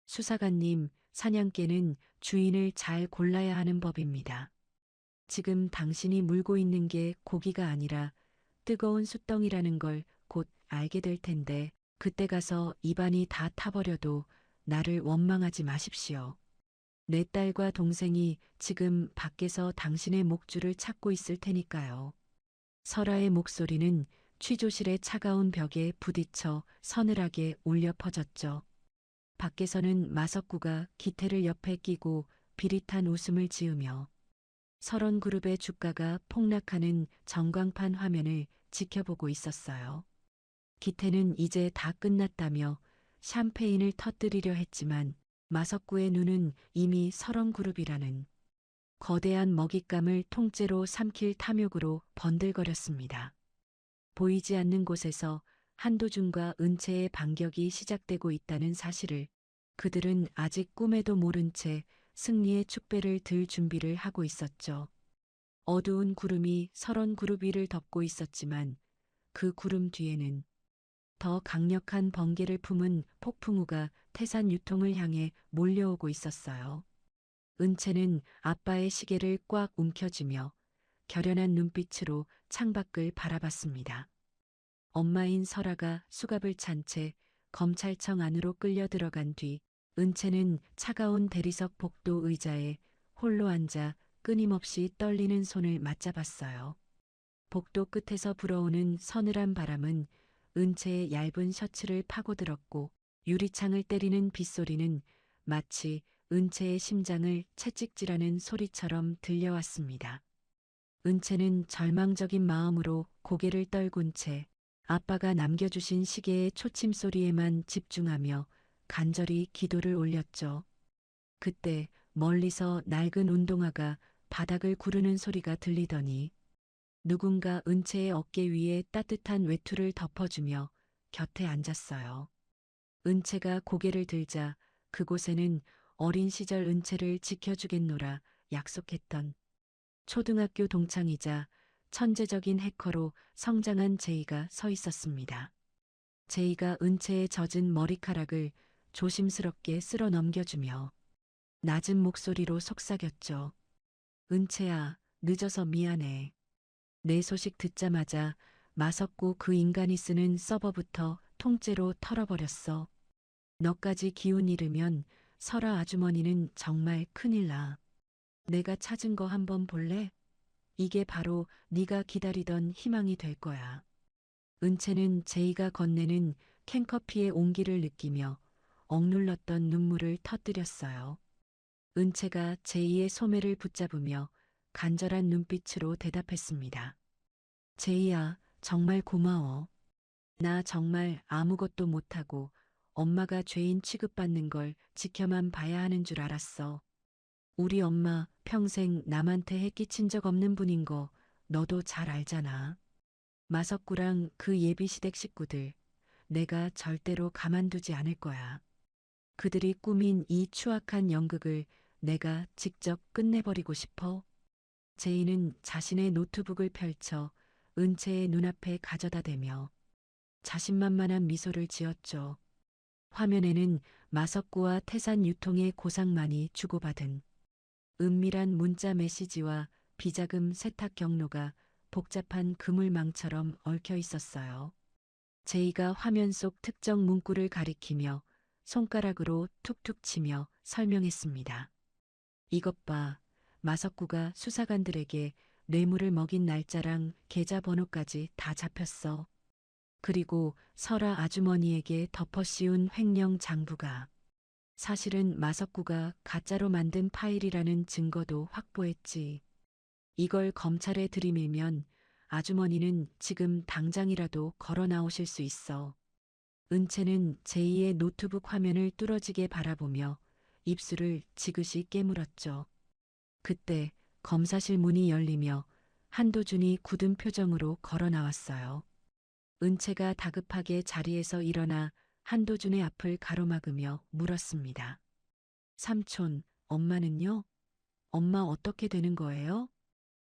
S2: 수사관님, 사냥개는 주인을 잘 골라야 하는 법입니다. 지금 당신이 물고 있는 게 고기가 아니라 뜨거운 숯덩이라는 걸 곧 알게 될 텐데 그때 가서 입안이 다 타버려도 나를 원망하지 마십시오. 내 딸과 동생이 지금 밖에서 당신의 목줄을 찾고 있을 테니까요. 설아의 목소리는 취조실의 차가운 벽에 부딪혀 서늘하게 울려 퍼졌죠. 밖에서는 마석구가 기태를 옆에 끼고 비릿한 웃음을 지으며 설원그룹의 주가가 폭락하는 전광판 화면을 지켜보고 있었어요. 기태는 이제 다 끝났다며 샴페인을 터뜨리려 했지만 마석구의 눈은 이미 설원그룹이라는 거대한 먹잇감을 통째로 삼킬 탐욕으로 번들거렸습니다. 보이지 않는 곳에서 한도준과 은채의 반격이 시작되고 있다는 사실을 그들은 아직 꿈에도 모른 채 승리의 축배를 들 준비를 하고 있었죠. 어두운 구름이 설원그룹 위를 덮고 있었지만 그 구름 뒤에는 더 강력한 번개를 품은 폭풍우가 태산 유통을 향해 몰려오고 있었어요. 은채는 아빠의 시계를 꽉 움켜쥐며 결연한 눈빛으로 창밖을 바라봤습니다. 엄마인 설아가 수갑을 찬 채 검찰청 안으로 끌려 들어간 뒤 은채는 차가운 대리석 복도 의자에 홀로 앉아 끊임없이 떨리는 손을 맞잡았어요. 복도 끝에서 불어오는 서늘한 바람은 은채의 얇은 셔츠를 파고들었고 유리창을 때리는 빗소리는 마치 은채의 심장을 채찍질하는 소리처럼 들려왔습니다. 은채는 절망적인 마음으로 고개를 떨군 채 아빠가 남겨주신 시계의 초침 소리에만 집중하며 간절히 기도를 올렸죠. 그때 멀리서 낡은 운동화가 바닥을 구르는 소리가 들리더니 누군가 은채의 어깨 위에 따뜻한 외투를 덮어주며 곁에 앉았어요. 은채가 고개를 들자 그곳에는 어린 시절 은채를 지켜주겠노라 약속했던 초등학교 동창이자 천재적인 해커로 성장한 제이가 서 있었습니다. 제이가 은채의 젖은 머리카락을 조심스럽게 쓸어 넘겨주며 낮은 목소리로 속삭였죠. 은채야, 늦어서 미안해. 내 소식 듣자마자 마석구 그 인간이 쓰는 서버부터 통째로 털어버렸어. 너까지 기운 잃으면 설아 아주머니는 정말 큰일 나. 내가 찾은 거 한번 볼래? 이게 바로 네가 기다리던 희망이 될 거야. 은채는 제이가 건네는 캔커피의 온기를 느끼며 억눌렀던 눈물을 터뜨렸어요. 은채가 제이의 소매를 붙잡으며 간절한 눈빛으로 대답했습니다. 제이야, 정말 고마워. 나 정말 아무것도 못하고 엄마가 죄인 취급받는 걸 지켜만 봐야 하는 줄 알았어. 우리 엄마 평생 남한테 해끼친 적 없는 분인 거 너도 잘 알잖아. 마석구랑 그 예비시댁 식구들, 내가 절대로 가만두지 않을 거야. 그들이 꾸민 이 추악한 연극을 내가 직접 끝내버리고 싶어. 제이는 자신의 노트북을 펼쳐 은채의 눈앞에 가져다 대며 자신만만한 미소를 지었죠. 화면에는 마석구와 태산 유통의 고상만이 주고받은 은밀한 문자 메시지와 비자금 세탁 경로가 복잡한 그물망처럼 얽혀 있었어요. 제이가 화면 속 특정 문구를 가리키며 손가락으로 툭툭 치며 설명했습니다. 이것 봐. 마석구가 수사관들에게 뇌물을 먹인 날짜랑 계좌번호까지 다 잡혔어. 그리고 설아 아주머니에게 덮어 씌운 횡령 장부가 사실은 마석구가 가짜로 만든 파일이라는 증거도 확보했지. 이걸 검찰에 들이밀면 아주머니는 지금 당장이라도 걸어 나오실 수 있어. 은채는 제이의 노트북 화면을 뚫어지게 바라보며 입술을 지그시 깨물었죠. 그때 검사실 문이 열리며 한도준이 굳은 표정으로 걸어 나왔어요. 은채가 다급하게 자리에서 일어나 한도준의 앞을 가로막으며 물었습니다. 삼촌, 엄마는요? 엄마 어떻게 되는 거예요?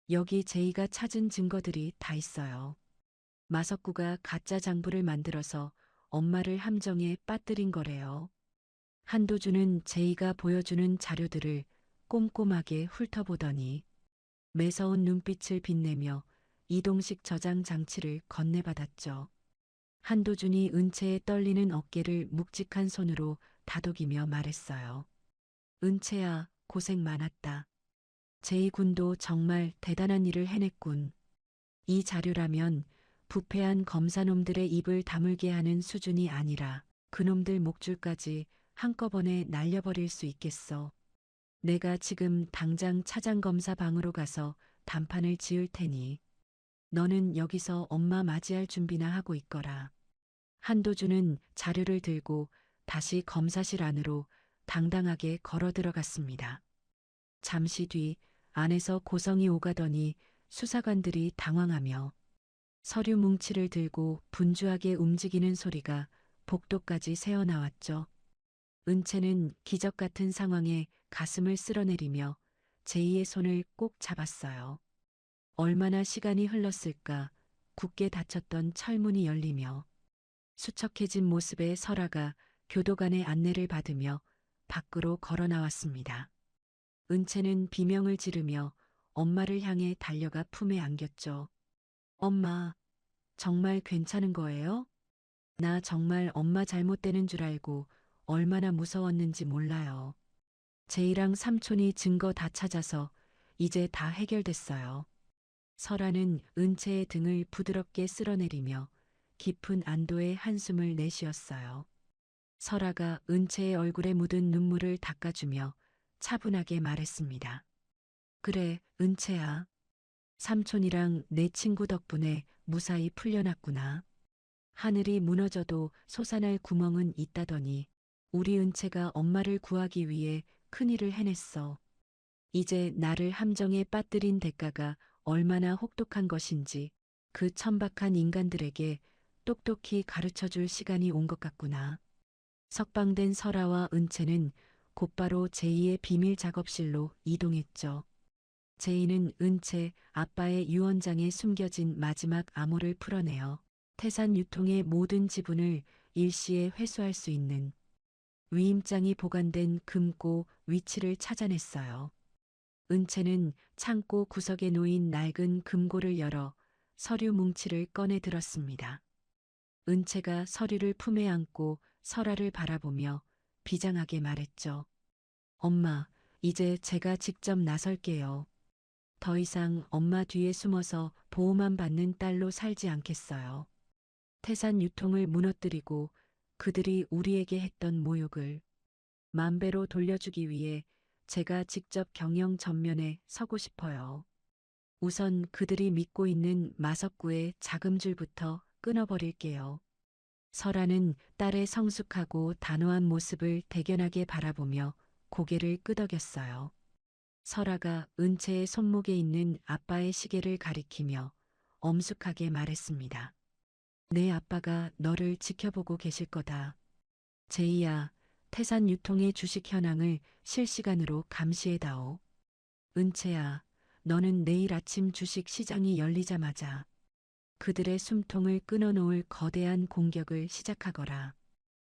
S2: 여기 제이가 찾은 증거들이 다 있어요. 마석구가 가짜 장부를 만들어서 엄마를 함정에 빠뜨린 거래요. 한도준은 제이가 보여주는 자료들을 꼼꼼하게 훑어보더니 매서운 눈빛을 빛내며 이동식 저장 장치를 건네받았죠. 한도준이 은채의 떨리는 어깨를 묵직한 손으로 다독이며 말했어요. 은채야, 고생 많았다. 제이 군도 정말 대단한 일을 해냈군. 이 자료라면 부패한 검사놈들의 입을 다물게 하는 수준이 아니라 그놈들 목줄까지 한꺼번에 날려버릴 수 있겠어. 내가 지금 당장 차장검사 방으로 가서 단판을 지을 테니 너는 여기서 엄마 맞이할 준비나 하고 있거라. 한도준은 자료를 들고 다시 검사실 안으로 당당하게 걸어 들어갔습니다. 잠시 뒤 안에서 고성이 오가더니 수사관들이 당황하며 서류 뭉치를 들고 분주하게 움직이는 소리가 복도까지 새어나왔죠. 은채는 기적 같은 상황에 가슴을 쓸어내리며 제이의 손을 꼭 잡았어요. 얼마나 시간이 흘렀을까 굳게 닫혔던 철문이 열리며 수척해진 모습의 설아가 교도관의 안내를 받으며 밖으로 걸어 나왔습니다. 은채는 비명을 지르며 엄마를 향해 달려가 품에 안겼죠. 엄마, 정말 괜찮은 거예요? 나 정말 엄마 잘못되는 줄 알고 얼마나 무서웠는지 몰라요. 제이랑 삼촌이 증거 다 찾아서 이제 다 해결됐어요. 설아는 은채의 등을 부드럽게 쓸어내리며 깊은 안도의 한숨을 내쉬었어요. 설아가 은채의 얼굴에 묻은 눈물을 닦아주며 차분하게 말했습니다. 그래, 은채야. 삼촌이랑 내 친구 덕분에 무사히 풀려났구나. 하늘이 무너져도 솟아날 구멍은 있다더니 우리 은채가 엄마를 구하기 위해 큰일을 해냈어. 이제 나를 함정에 빠뜨린 대가가 얼마나 혹독한 것인지 그 천박한 인간들에게 똑똑히 가르쳐줄 시간이 온 것 같구나. 석방된 설아와 은채는 곧바로 제이의 비밀 작업실로 이동했죠. 제이는 은채 아빠의 유언장에 숨겨진 마지막 암호를 풀어내어 태산 유통의 모든 지분을 일시에 회수할 수 있는 위임장이 보관된 금고 위치를 찾아냈어요. 은채는 창고 구석에 놓인 낡은 금고를 열어 서류 뭉치를 꺼내 들었습니다. 은채가 서류를 품에 안고 설아를 바라보며 비장하게 말했죠. 엄마, 이제 제가 직접 나설게요. 더 이상 엄마 뒤에 숨어서 보호만 받는 딸로 살지 않겠어요. 태산 유통을 무너뜨리고 그들이 우리에게 했던 모욕을 만배로 돌려주기 위해 제가 직접 경영 전면에 서고 싶어요. 우선 그들이 믿고 있는 마석구의 자금줄부터 끊어버릴게요. 설아는 딸의 성숙하고 단호한 모습을 대견하게 바라보며 고개를 끄덕였어요. 설아가 은채의 손목에 있는 아빠의 시계를 가리키며 엄숙하게 말했습니다. 내 아빠가 너를 지켜보고 계실 거다. 제이야, 태산 유통의 주식 현황을 실시간으로 감시해다오. 은채야, 너는 내일 아침 주식 시장이 열리자마자 그들의 숨통을 끊어놓을 거대한 공격을 시작하거라.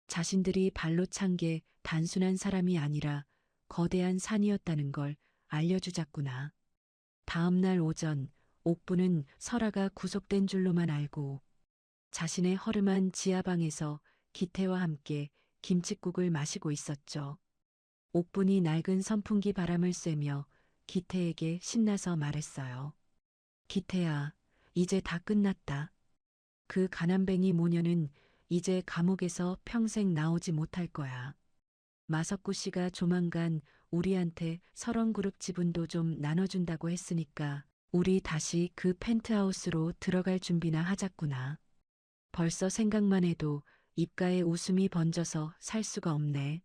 S2: 자신들이 발로 찬 게 단순한 사람이 아니라 거대한 산이었다는 걸 알려주자꾸나. 다음 날 오전, 옥부는 설아가 구속된 줄로만 알고 자신의 허름한 지하방에서 기태와 함께 김칫국을 마시고 있었죠. 옥분이 낡은 선풍기 바람을 쐬며 기태에게 신나서 말했어요. 기태야, 이제 다 끝났다. 그 가난뱅이 모녀는 이제 감옥에서 평생 나오지 못할 거야. 마석구 씨가 조만간 우리한테 설원그룹 지분도 좀 나눠준다고 했으니까 우리 다시 그 펜트하우스로 들어갈 준비나 하자꾸나. 벌써 생각만 해도 입가에 웃음이 번져서 살 수가 없네.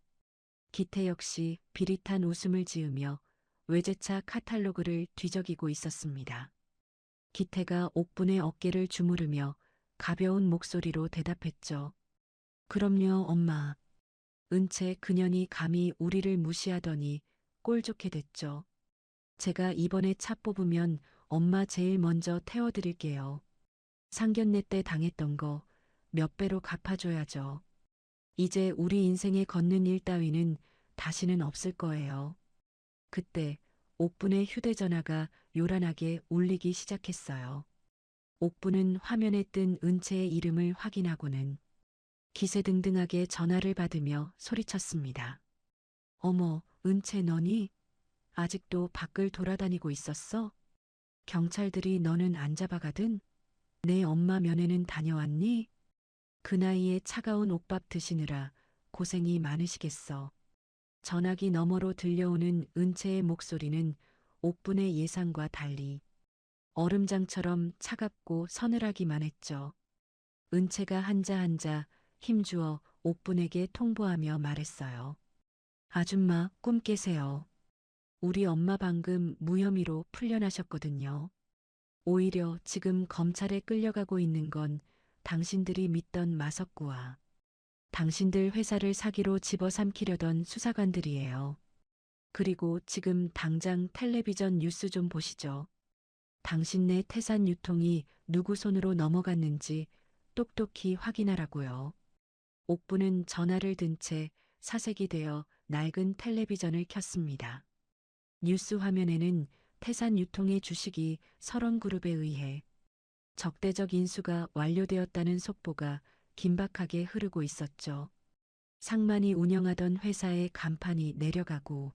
S2: 기태 역시 비릿한 웃음을 지으며 외제차 카탈로그를 뒤적이고 있었습니다. 기태가 옥분의 어깨를 주무르며 가벼운 목소리로 대답했죠. 그럼요, 엄마. 은채 그년이 감히 우리를 무시하더니 꼴 좋게 됐죠. 제가 이번에 차 뽑으면 엄마 제일 먼저 태워드릴게요. 상견례 때 당했던 거 몇 배로 갚아줘야죠. 이제 우리 인생에 걷는 일 따위는 다시는 없을 거예요. 그때 옥분의 휴대전화가 요란하게 울리기 시작했어요. 옥분은 화면에 뜬 은채의 이름을 확인하고는 기세등등하게 전화를 받으며 소리쳤습니다. 어머, 은채 너니? 아직도 밖을 돌아다니고 있었어? 경찰들이 너는 안 잡아가든? 내 엄마 면회는 다녀왔니? 그 나이에 차가운 옥밥 드시느라 고생이 많으시겠어. 전화기 너머로 들려오는 은채의 목소리는 옥분의 예상과 달리 얼음장처럼 차갑고 서늘하기만 했죠. 은채가 한자 한자 힘주어 옥분에게 통보하며 말했어요. 아줌마 꿈 깨세요. 우리 엄마 방금 무혐의로 풀려나셨거든요. 오히려 지금 검찰에 끌려가고 있는 건 당신들이 믿던 마석구와 당신들 회사를 사기로 집어삼키려던 수사관들이에요. 그리고 지금 당장 텔레비전 뉴스 좀 보시죠. 당신네 태산 유통이 누구 손으로 넘어갔는지 똑똑히 확인하라고요. 옥부는 전화를 든 채 사색이 되어 낡은 텔레비전을 켰습니다. 뉴스 화면에는 태산 유통의 주식이 설원그룹에 의해 적대적 인수가 완료되었다는 속보가 긴박하게 흐르고 있었죠. 상만이 운영하던 회사의 간판이 내려가고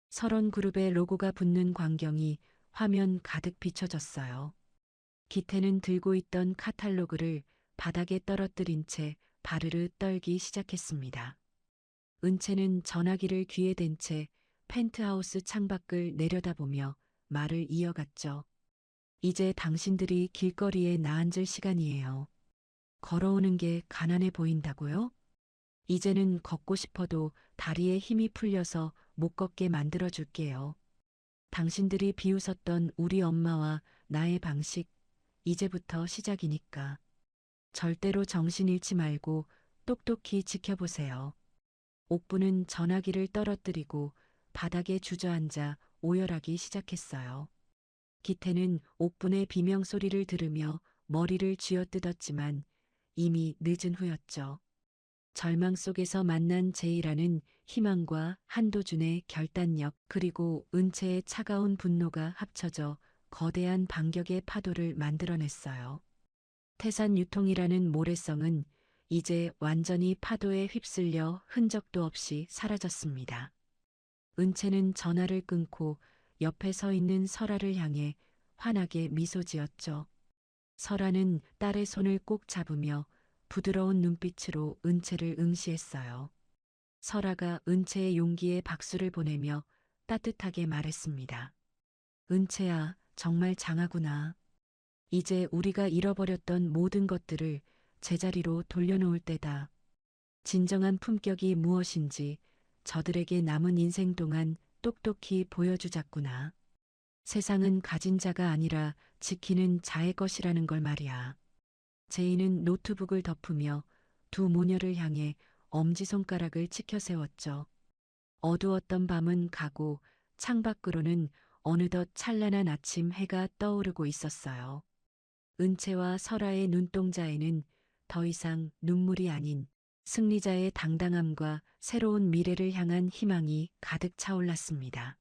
S2: 설원그룹의 로고가 붙는 광경이 화면 가득 비춰졌어요. 기태는 들고 있던 카탈로그를 바닥에 떨어뜨린 채 바르르 떨기 시작했습니다. 은채는 전화기를 귀에 댄 채 펜트하우스 창밖을 내려다보며 말을 이어갔죠. 이제 당신들이 길거리에 나앉을 시간이에요. 걸어오는 게 가난해 보인다고요? 이제는 걷고 싶어도 다리에 힘이 풀려서 못 걷게 만들어 줄게요. 당신들이 비웃었던 우리 엄마와 나의 방식, 이제부터 시작이니까. 절대로 정신 잃지 말고 똑똑히 지켜보세요. 옥부는 전화기를 떨어뜨리고 바닥에 주저앉아 오열하기 시작했어요. 기태는 옥분의 비명소리를 들으며 머리를 쥐어뜯었지만 이미 늦은 후였죠. 절망 속에서 만난 제이라는 희망과 한도준의 결단력 그리고 은채의 차가운 분노가 합쳐져 거대한 반격의 파도를 만들어냈어요. 태산 유통이라는 모래성은 이제 완전히 파도에 휩쓸려 흔적도 없이 사라졌습니다. 은채는 전화를 끊고 옆에 서 있는 설아를 향해 환하게 미소 지었죠. 설아는 딸의 손을 꼭 잡으며 부드러운 눈빛으로 은채를 응시했어요. 설아가 은채의 용기에 박수를 보내며 따뜻하게 말했습니다. 은채야, 정말 장하구나. 이제 우리가 잃어버렸던 모든 것들을 제자리로 돌려놓을 때다. 진정한 품격이 무엇인지 저들에게 남은 인생 동안 똑똑히 보여주자꾸나. 세상은 가진 자가 아니라 지키는 자의 것이라는 걸 말이야. 제이는 노트북을 덮으며 두 모녀를 향해 엄지손가락을 치켜 세웠죠. 어두웠던 밤은 가고 창밖으로는 어느덧 찬란한 아침 해가 떠오르고 있었어요. 은채와 설아의 눈동자에는 더 이상 눈물이 아닌 승리자의 당당함과 새로운 미래를 향한 희망이 가득 차올랐습니다.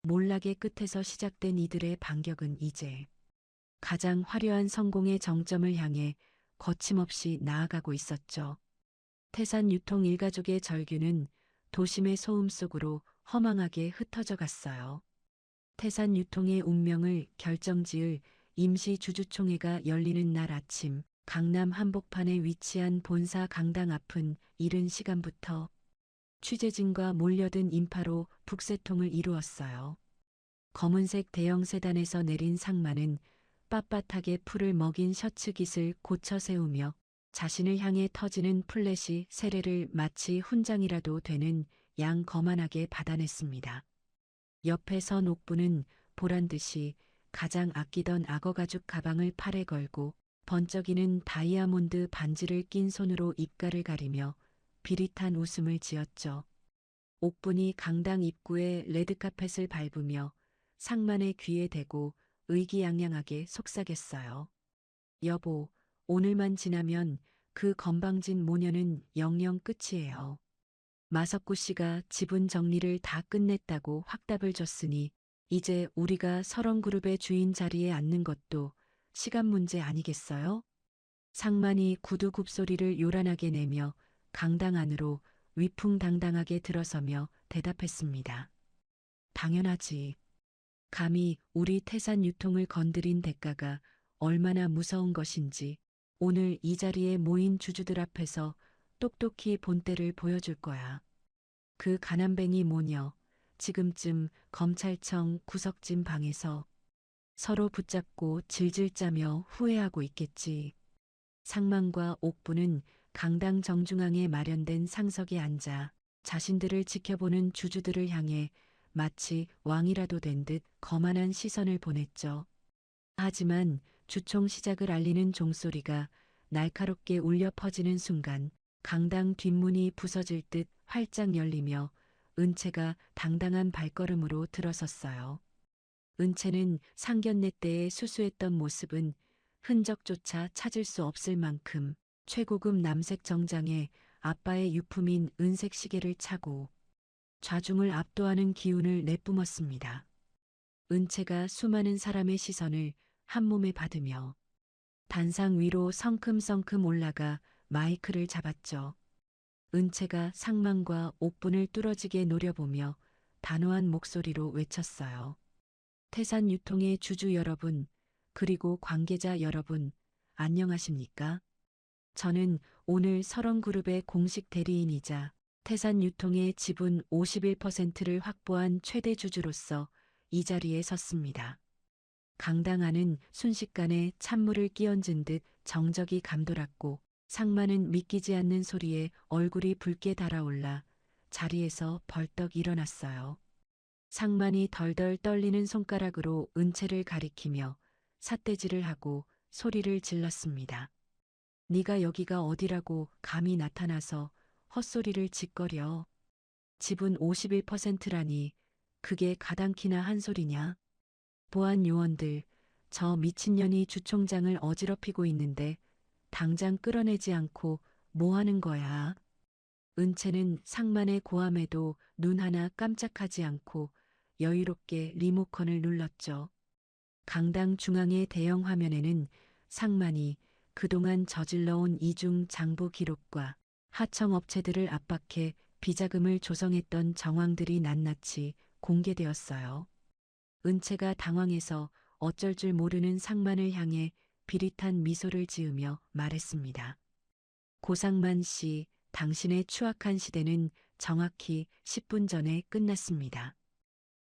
S2: 몰락의 끝에서 시작된 이들의 반격은 이제 가장 화려한 성공의 정점을 향해 거침없이 나아가고 있었죠. 태산 유통 일가족의 절규는 도심의 소음 속으로 허망하게 흩어져 갔어요. 태산 유통의 운명을 결정지을 임시 주주총회가 열리는 날 아침, 강남 한복판에 위치한 본사 강당 앞은 이른 시간부터 취재진과 몰려든 인파로 북새통을 이루었어요. 검은색 대형 세단에서 내린 상마는 빳빳하게 풀을 먹인 셔츠 깃을 고쳐 세우며 자신을 향해 터지는 플래시 세례를 마치 훈장이라도 되는 양 거만하게 받아냈습니다. 옆에 선 옥부는 보란듯이 가장 아끼던 악어 가죽 가방을 팔에 걸고 번쩍이는 다이아몬드 반지를 낀 손으로 입가를 가리며 비릿한 웃음을 지었죠. 옥분이 강당 입구에 레드카펫을 밟으며 상만의 귀에 대고 의기양양하게 속삭였어요. 여보, 오늘만 지나면 그 건방진 모녀는 영영 끝이에요. 마석구 씨가 지분 정리를 다 끝냈다고 확답을 줬으니 이제 우리가 설원그룹의 주인 자리에 앉는 것도 시간 문제 아니겠어요? 상만이 구두 굽소리를 요란하게 내며 강당 안으로 위풍당당하게 들어서며 대답했습니다. 당연하지. 감히 우리 태산 유통을 건드린 대가가 얼마나 무서운 것인지 오늘 이 자리에 모인 주주들 앞에서 똑똑히 본때를 보여줄 거야. 그 가난뱅이 모녀, 지금쯤 검찰청 구석진 방에서 서로 붙잡고 질질 짜며 후회하고 있겠지. 상만과 옥부는 강당 정중앙에 마련된 상석에 앉아 자신들을 지켜보는 주주들을 향해 마치 왕이라도 된 듯 거만한 시선을 보냈죠. 하지만 주총 시작을 알리는 종소리가 날카롭게 울려 퍼지는 순간 강당 뒷문이 부서질 듯 활짝 열리며 은채가 당당한 발걸음으로 들어섰어요. 은채는 상견례 때의 수수했던 모습은 흔적조차 찾을 수 없을 만큼 최고급 남색 정장에 아빠의 유품인 은색 시계를 차고 좌중을 압도하는 기운을 내뿜었습니다. 은채가 수많은 사람의 시선을 한몸에 받으며 단상 위로 성큼성큼 올라가 마이크를 잡았죠. 은채가 상만과 옥분을 뚫어지게 노려보며 단호한 목소리로 외쳤어요. 태산 유통의 주주 여러분, 그리고 관계자 여러분, 안녕하십니까? 저는 오늘 설원그룹의 공식 대리인이자 태산 유통의 지분 51%를 확보한 최대 주주로서 이 자리에 섰습니다. 강당 안은 순식간에 찬물을 끼얹은 듯 정적이 감돌았고 상만은 믿기지 않는 소리에 얼굴이 붉게 달아올라 자리에서 벌떡 일어났어요. 상만이 덜덜 떨리는 손가락으로 은채를 가리키며 삿대질을 하고 소리를 질렀습니다. 네가 여기가 어디라고 감히 나타나서 헛소리를 짓거려. 지분 51%라니 그게 가당키나 한 소리냐. 보안 요원들, 저 미친년이 주총장을 어지럽히고 있는데 당장 끌어내지 않고 뭐 하는 거야. 은채는 상만의 고함에도 눈 하나 깜짝하지 않고 여유롭게 리모컨을 눌렀죠. 강당 중앙의 대형 화면에는 상만이 그동안 저질러온 이중 장부 기록과 하청업체들을 압박해 비자금을 조성했던 정황들이 낱낱이 공개되었어요. 은채가 당황해서 어쩔 줄 모르는 상만을 향해 비릿한 미소를 지으며 말했습니다. 고상만 씨, 당신의 추악한 시대는 정확히 10분 전에 끝났습니다.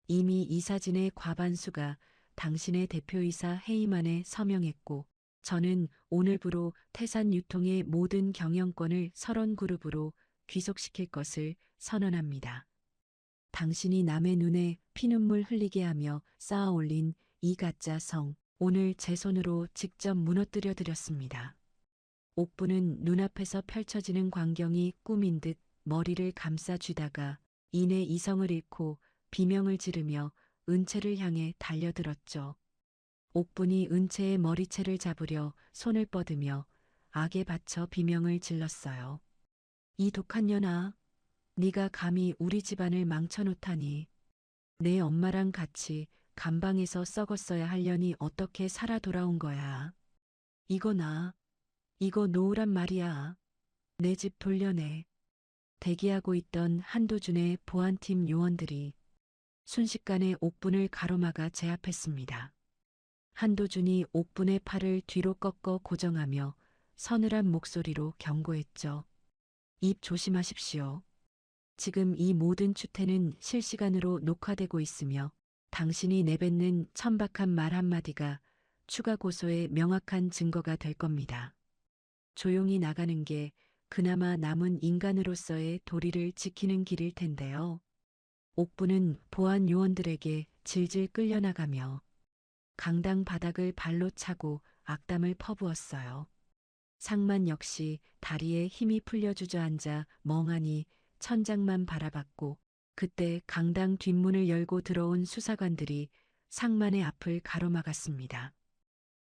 S2: 이미 이 사진의 과반수가 당신의 대표이사 해임안에 서명했고, 저는 오늘부로 태산 유통의 모든 경영권을 설원그룹으로 귀속시킬 것을 선언합니다. 당신이 남의 눈에 피눈물 흘리게 하며 쌓아올린 이 가짜 성, 오늘 제 손으로 직접 무너뜨려 드렸습니다. 옥부는 눈앞에서 펼쳐지는 광경이 꿈인 듯 머리를 감싸 쥐다가 이내 이성을 잃고 비명을 지르며 은채를 향해 달려들었죠. 옥분이 은채의 머리채를 잡으려 손을 뻗으며 악에 받쳐 비명을 질렀어요. 이 독한 년아, 네가 감히 우리 집안을 망쳐놓다니. 내 엄마랑 같이 감방에서 썩었어야 할 년이 어떻게 살아 돌아온 거야. 이거 놓으란 말이야. 내 집 돌려내. 대기하고 있던 한도준의 보안팀 요원들이 순식간에 옥분을 가로막아 제압했습니다. 한도준이 옥분의 팔을 뒤로 꺾어 고정하며 서늘한 목소리로 경고했죠. 입 조심하십시오. 지금 이 모든 추태는 실시간으로 녹화되고 있으며 당신이 내뱉는 천박한 말 한마디가 추가 고소의 명확한 증거가 될 겁니다. 조용히 나가는 게 그나마 남은 인간으로서의 도리를 지키는 길일 텐데요. 옥부는 보안 요원들에게 질질 끌려나가며 강당 바닥을 발로 차고 악담을 퍼부었어요. 상만 역시 다리에 힘이 풀려 주저앉아 멍하니 천장만 바라봤고 그때 강당 뒷문을 열고 들어온 수사관들이 상만의 앞을 가로막았습니다.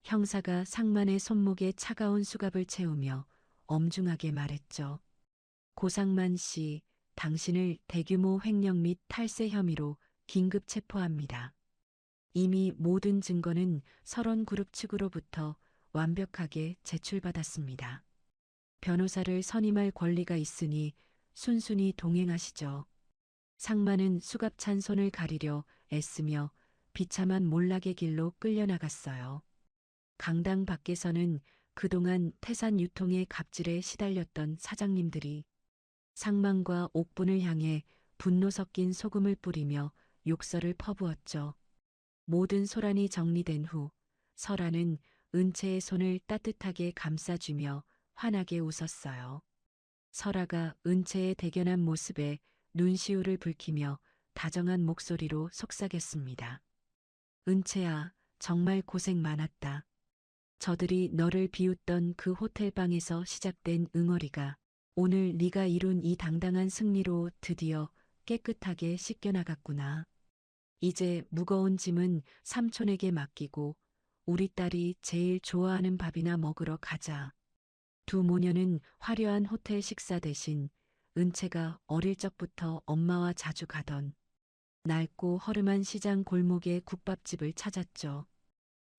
S2: 형사가 상만의 손목에 차가운 수갑을 채우며 엄중하게 말했죠. 고상만 씨, 당신을 대규모 횡령 및 탈세 혐의로 긴급 체포합니다. 이미 모든 증거는 설원그룹 측으로부터 완벽하게 제출받았습니다. 변호사를 선임할 권리가 있으니 순순히 동행하시죠. 상만은 수갑찬 손을 가리려 애쓰며 비참한 몰락의 길로 끌려나갔어요. 강당 밖에서는 그동안 태산 유통의 갑질에 시달렸던 사장님들이 상만과 옥분을 향해 분노 섞인 소금을 뿌리며 욕설을 퍼부었죠. 모든 소란이 정리된 후 설아는 은채의 손을 따뜻하게 감싸주며 환하게 웃었어요. 설아가 은채의 대견한 모습에 눈시울을 붉히며 다정한 목소리로 속삭였습니다. 은채야, 정말 고생 많았다. 저들이 너를 비웃던 그 호텔방에서 시작된 응어리가 오늘 네가 이룬 이 당당한 승리로 드디어 깨끗하게 씻겨나갔구나. 이제 무거운 짐은 삼촌에게 맡기고 우리 딸이 제일 좋아하는 밥이나 먹으러 가자. 두 모녀는 화려한 호텔 식사 대신 은채가 어릴 적부터 엄마와 자주 가던 낡고 허름한 시장 골목의 국밥집을 찾았죠.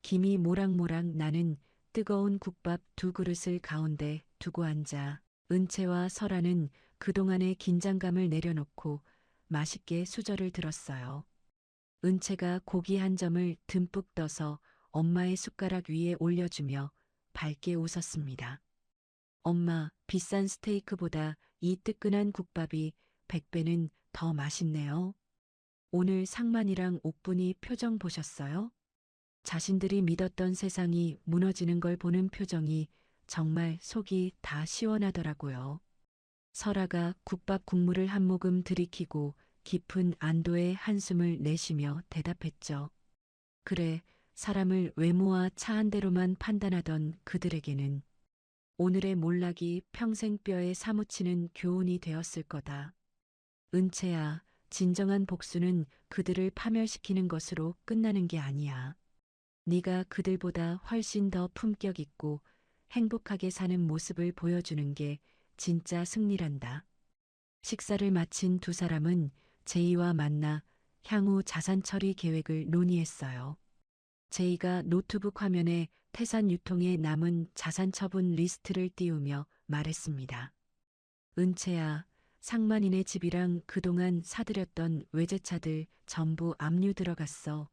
S2: 김이 모락모락 나는 뜨거운 국밥 두 그릇을 가운데 두고 앉아 은채와 설아는 그동안의 긴장감을 내려놓고 맛있게 수저를 들었어요. 은채가 고기 한 점을 듬뿍 떠서 엄마의 숟가락 위에 올려주며 밝게 웃었습니다. 엄마, 비싼 스테이크보다 이 뜨끈한 국밥이 100배는 더 맛있네요. 오늘 상만이랑 옥분이 표정 보셨어요? 자신들이 믿었던 세상이 무너지는 걸 보는 표정이 정말 속이 다 시원하더라고요. 설아가 국밥 국물을 한 모금 들이키고 깊은 안도의 한숨을 내쉬며 대답했죠. 그래, 사람을 외모와 차 한 대로만 판단하던 그들에게는 오늘의 몰락이 평생 뼈에 사무치는 교훈이 되었을 거다. 은채야, 진정한 복수는 그들을 파멸시키는 것으로 끝나는 게 아니야. 네가 그들보다 훨씬 더 품격 있고 행복하게 사는 모습을 보여주는 게 진짜 승리란다. 식사를 마친 두 사람은 제이와 만나 향후 자산 처리 계획을 논의했어요. 제이가 노트북 화면에 태산 유통에 남은 자산 처분 리스트를 띄우며 말했습니다. 은채야, 상만이네 집이랑 그동안 사들였던 외제차들 전부 압류 들어갔어.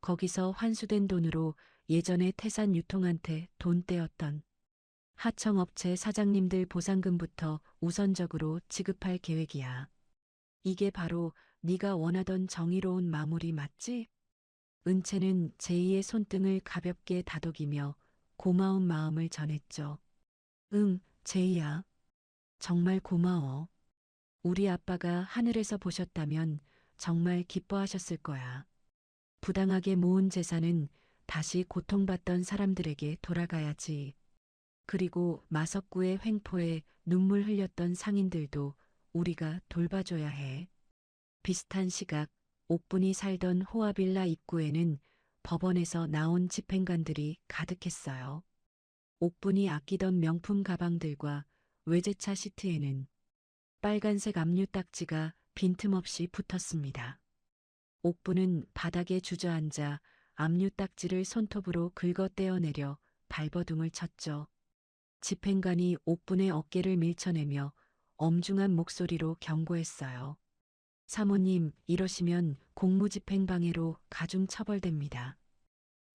S2: 거기서 환수된 돈으로 예전에 태산 유통한테 돈 떼었던 하청업체 사장님들 보상금부터 우선적으로 지급할 계획이야. 이게 바로 네가 원하던 정의로운 마무리 맞지? 은채는 제이의 손등을 가볍게 다독이며 고마운 마음을 전했죠. 응, 제이야. 정말 고마워. 우리 아빠가 하늘에서 보셨다면 정말 기뻐하셨을 거야. 부당하게 모은 재산은 다시 고통받던 사람들에게 돌아가야지. 그리고 마석구의 횡포에 눈물 흘렸던 상인들도 우리가 돌봐줘야 해. 비슷한 시각 옥분이 살던 호화빌라 입구에는 법원에서 나온 집행관들이 가득했어요. 옥분이 아끼던 명품 가방들과 외제차 시트에는 빨간색 압류 딱지가 빈틈없이 붙었습니다. 옥분은 바닥에 주저앉아 압류 딱지를 손톱으로 긁어 떼어내려 발버둥을 쳤죠. 집행관이 옥분의 어깨를 밀쳐내며 엄중한 목소리로 경고했어요. 사모님, 이러시면 공무집행방해로 가중 처벌됩니다.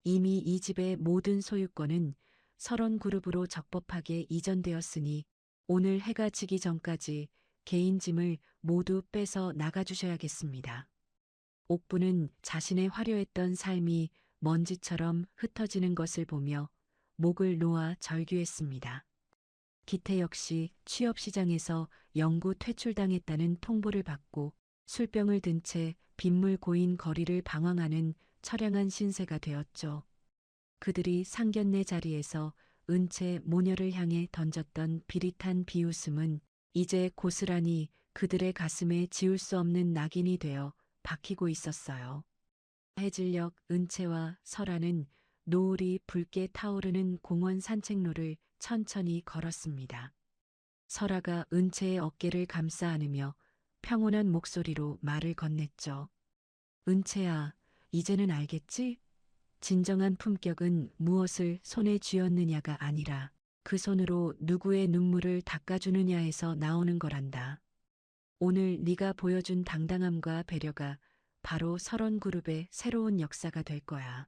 S2: 이미 이 집의 모든 소유권은 설원그룹으로 적법하게 이전되었으니 오늘 해가 지기 전까지 개인 짐을 모두 빼서 나가주셔야겠습니다. 옥부는 자신의 화려했던 삶이 먼지처럼 흩어지는 것을 보며 목을 놓아 절규했습니다. 기태 역시 취업시장에서 영구 퇴출당했다는 통보를 받고 술병을 든 채 빗물 고인 거리를 방황하는 처량한 신세가 되었죠. 그들이 상견례 자리에서 은채 모녀를 향해 던졌던 비릿한 비웃음은 이제 고스란히 그들의 가슴에 지울 수 없는 낙인이 되어 박히고 있었어요. 해질녘 은채와 설아는 노을이 붉게 타오르는 공원 산책로를 천천히 걸었습니다. 설아가 은채의 어깨를 감싸 안으며 평온한 목소리로 말을 건넸죠. 은채야, 이제는 알겠지? 진정한 품격은 무엇을 손에 쥐었느냐가 아니라 그 손으로 누구의 눈물을 닦아주느냐에서 나오는 거란다. 오늘 네가 보여준 당당함과 배려가 바로 설원그룹의 새로운 역사가 될 거야.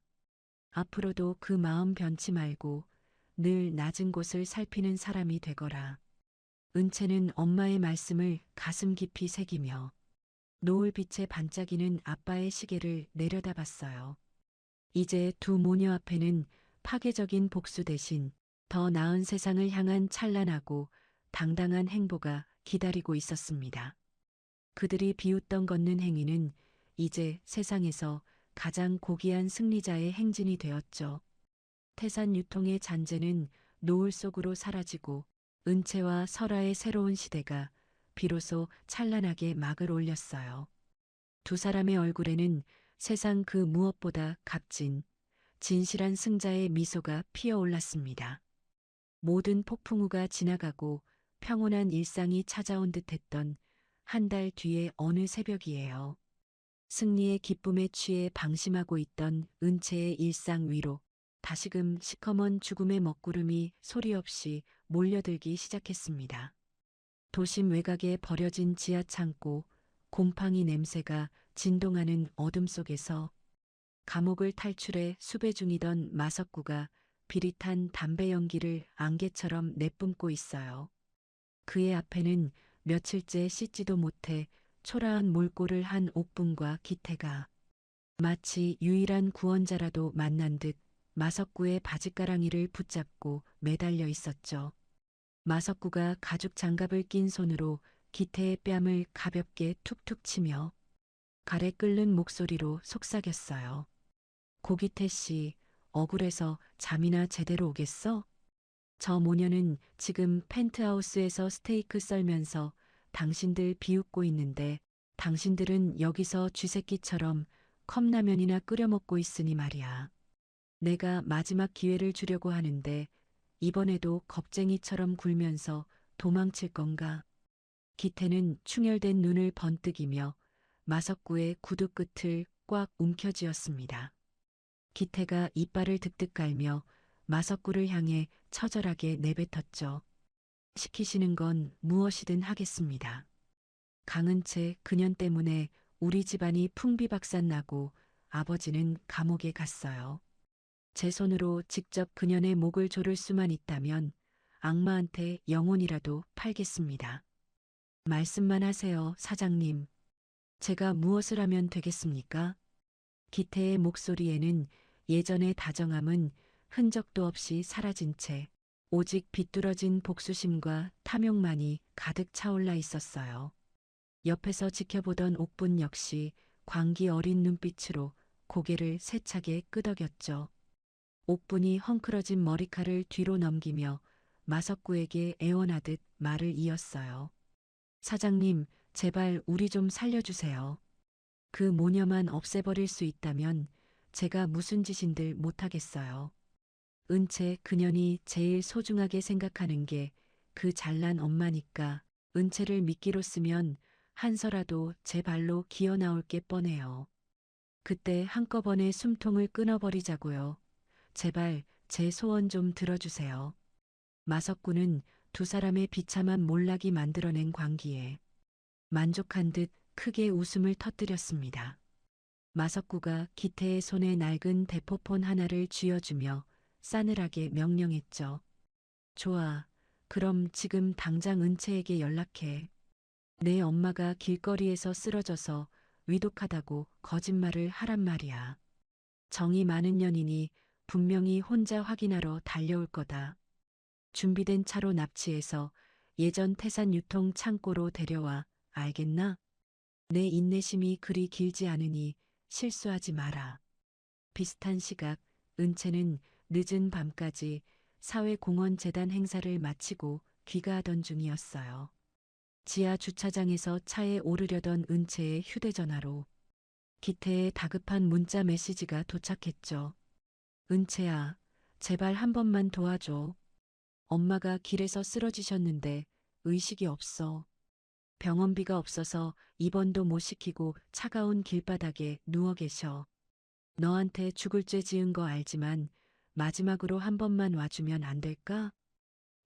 S2: 앞으로도 그 마음 변치 말고 늘 낮은 곳을 살피는 사람이 되거라. 은채는 엄마의 말씀을 가슴 깊이 새기며 노을빛에 반짝이는 아빠의 시계를 내려다봤어요. 이제 두 모녀 앞에는 파괴적인 복수 대신 더 나은 세상을 향한 찬란하고 당당한 행보가 기다리고 있었습니다. 그들이 비웃던 걷는 행위는 이제 세상에서 가장 고귀한 승리자의 행진이 되었죠. 태산 유통의 잔재는 노을 속으로 사라지고 은채와 설아의 새로운 시대가 비로소 찬란하게 막을 올렸어요. 두 사람의 얼굴에는 세상 그 무엇보다 값진 진실한 승자의 미소가 피어올랐습니다. 모든 폭풍우가 지나가고 평온한 일상이 찾아온 듯했던 한 달 뒤의 어느 새벽이에요. 승리의 기쁨에 취해 방심하고 있던 은채의 일상 위로 다시금 시커먼 죽음의 먹구름이 소리 없이 몰려들기 시작했습니다. 도심 외곽에 버려진 지하 창고, 곰팡이 냄새가 진동하는 어둠 속에서 감옥을 탈출해 수배 중이던 마석구가 비릿한 담배 연기를 안개처럼 내뿜고 있어요. 그의 앞에는 며칠째 씻지도 못해 초라한 몰골을 한 옥분과 기태가 마치 유일한 구원자라도 만난 듯 마석구의 바짓가랑이를 붙잡고 매달려 있었죠. 마석구가 가죽 장갑을 낀 손으로 기태의 뺨을 가볍게 툭툭 치며 가래 끓는 목소리로 속삭였어요. 고기태 씨, 억울해서 잠이나 제대로 오겠어? 저 모녀는 지금 펜트하우스에서 스테이크 썰면서 당신들 비웃고 있는데 당신들은 여기서 쥐새끼처럼 컵라면이나 끓여 먹고 있으니 말이야. 내가 마지막 기회를 주려고 하는데 이번에도 겁쟁이처럼 굴면서 도망칠 건가? 기태는 충혈된 눈을 번뜩이며 마석구의 구두 끝을 꽉 움켜쥐었습니다. 기태가 이빨을 득득 깔며 마석구를 향해 처절하게 내뱉었죠. 시키시는 건 무엇이든 하겠습니다. 강은채 그년 때문에 우리 집안이 풍비박산나고 아버지는 감옥에 갔어요. 제 손으로 직접 그년의 목을 조를 수만 있다면 악마한테 영혼이라도 팔겠습니다. 말씀만 하세요, 사장님. 제가 무엇을 하면 되겠습니까? 기태의 목소리에는 예전의 다정함은 흔적도 없이 사라진 채 오직 비뚤어진 복수심과 탐욕만이 가득 차올라 있었어요. 옆에서 지켜보던 옥분 역시 광기 어린 눈빛으로 고개를 세차게 끄덕였죠. 옥분이 헝클어진 머리칼을 뒤로 넘기며 마석구에게 애원하듯 말을 이었어요. 사장님, 제발 우리 좀 살려주세요. 그 모녀만 없애버릴 수 있다면 제가 무슨 짓인들 못하겠어요. 은채 그년이 제일 소중하게 생각하는 게 그 잘난 엄마니까 은채를 미끼로 쓰면 한서라도 제 발로 기어 나올 게 뻔해요. 그때 한꺼번에 숨통을 끊어버리자고요. 제발 제 소원 좀 들어주세요. 마석구는 두 사람의 비참한 몰락이 만들어낸 광기에 만족한 듯 크게 웃음을 터뜨렸습니다. 마석구가 기태의 손에 낡은 대포폰 하나를 쥐어주며 싸늘하게 명령했죠. 좋아. 그럼 지금 당장 은채에게 연락해. 내 엄마가 길거리에서 쓰러져서 위독하다고 거짓말을 하란 말이야. 정이 많은 년이니 분명히 혼자 확인하러 달려올 거다. 준비된 차로 납치해서 예전 태산 유통 창고로 데려와. 알겠나? 내 인내심이 그리 길지 않으니 실수하지 마라. 비슷한 시각 은채는 늦은 밤까지 사회공헌재단 행사를 마치고 귀가하던 중이었어요. 지하 주차장에서 차에 오르려던 은채의 휴대전화로 기태의 다급한 문자 메시지가 도착했죠. 은채야, 제발 한 번만 도와줘. 엄마가 길에서 쓰러지셨는데 의식이 없어. 병원비가 없어서 입원도 못 시키고 차가운 길바닥에 누워 계셔. 너한테 죽을 죄 지은 거 알지만 마지막으로 한 번만 와주면 안 될까?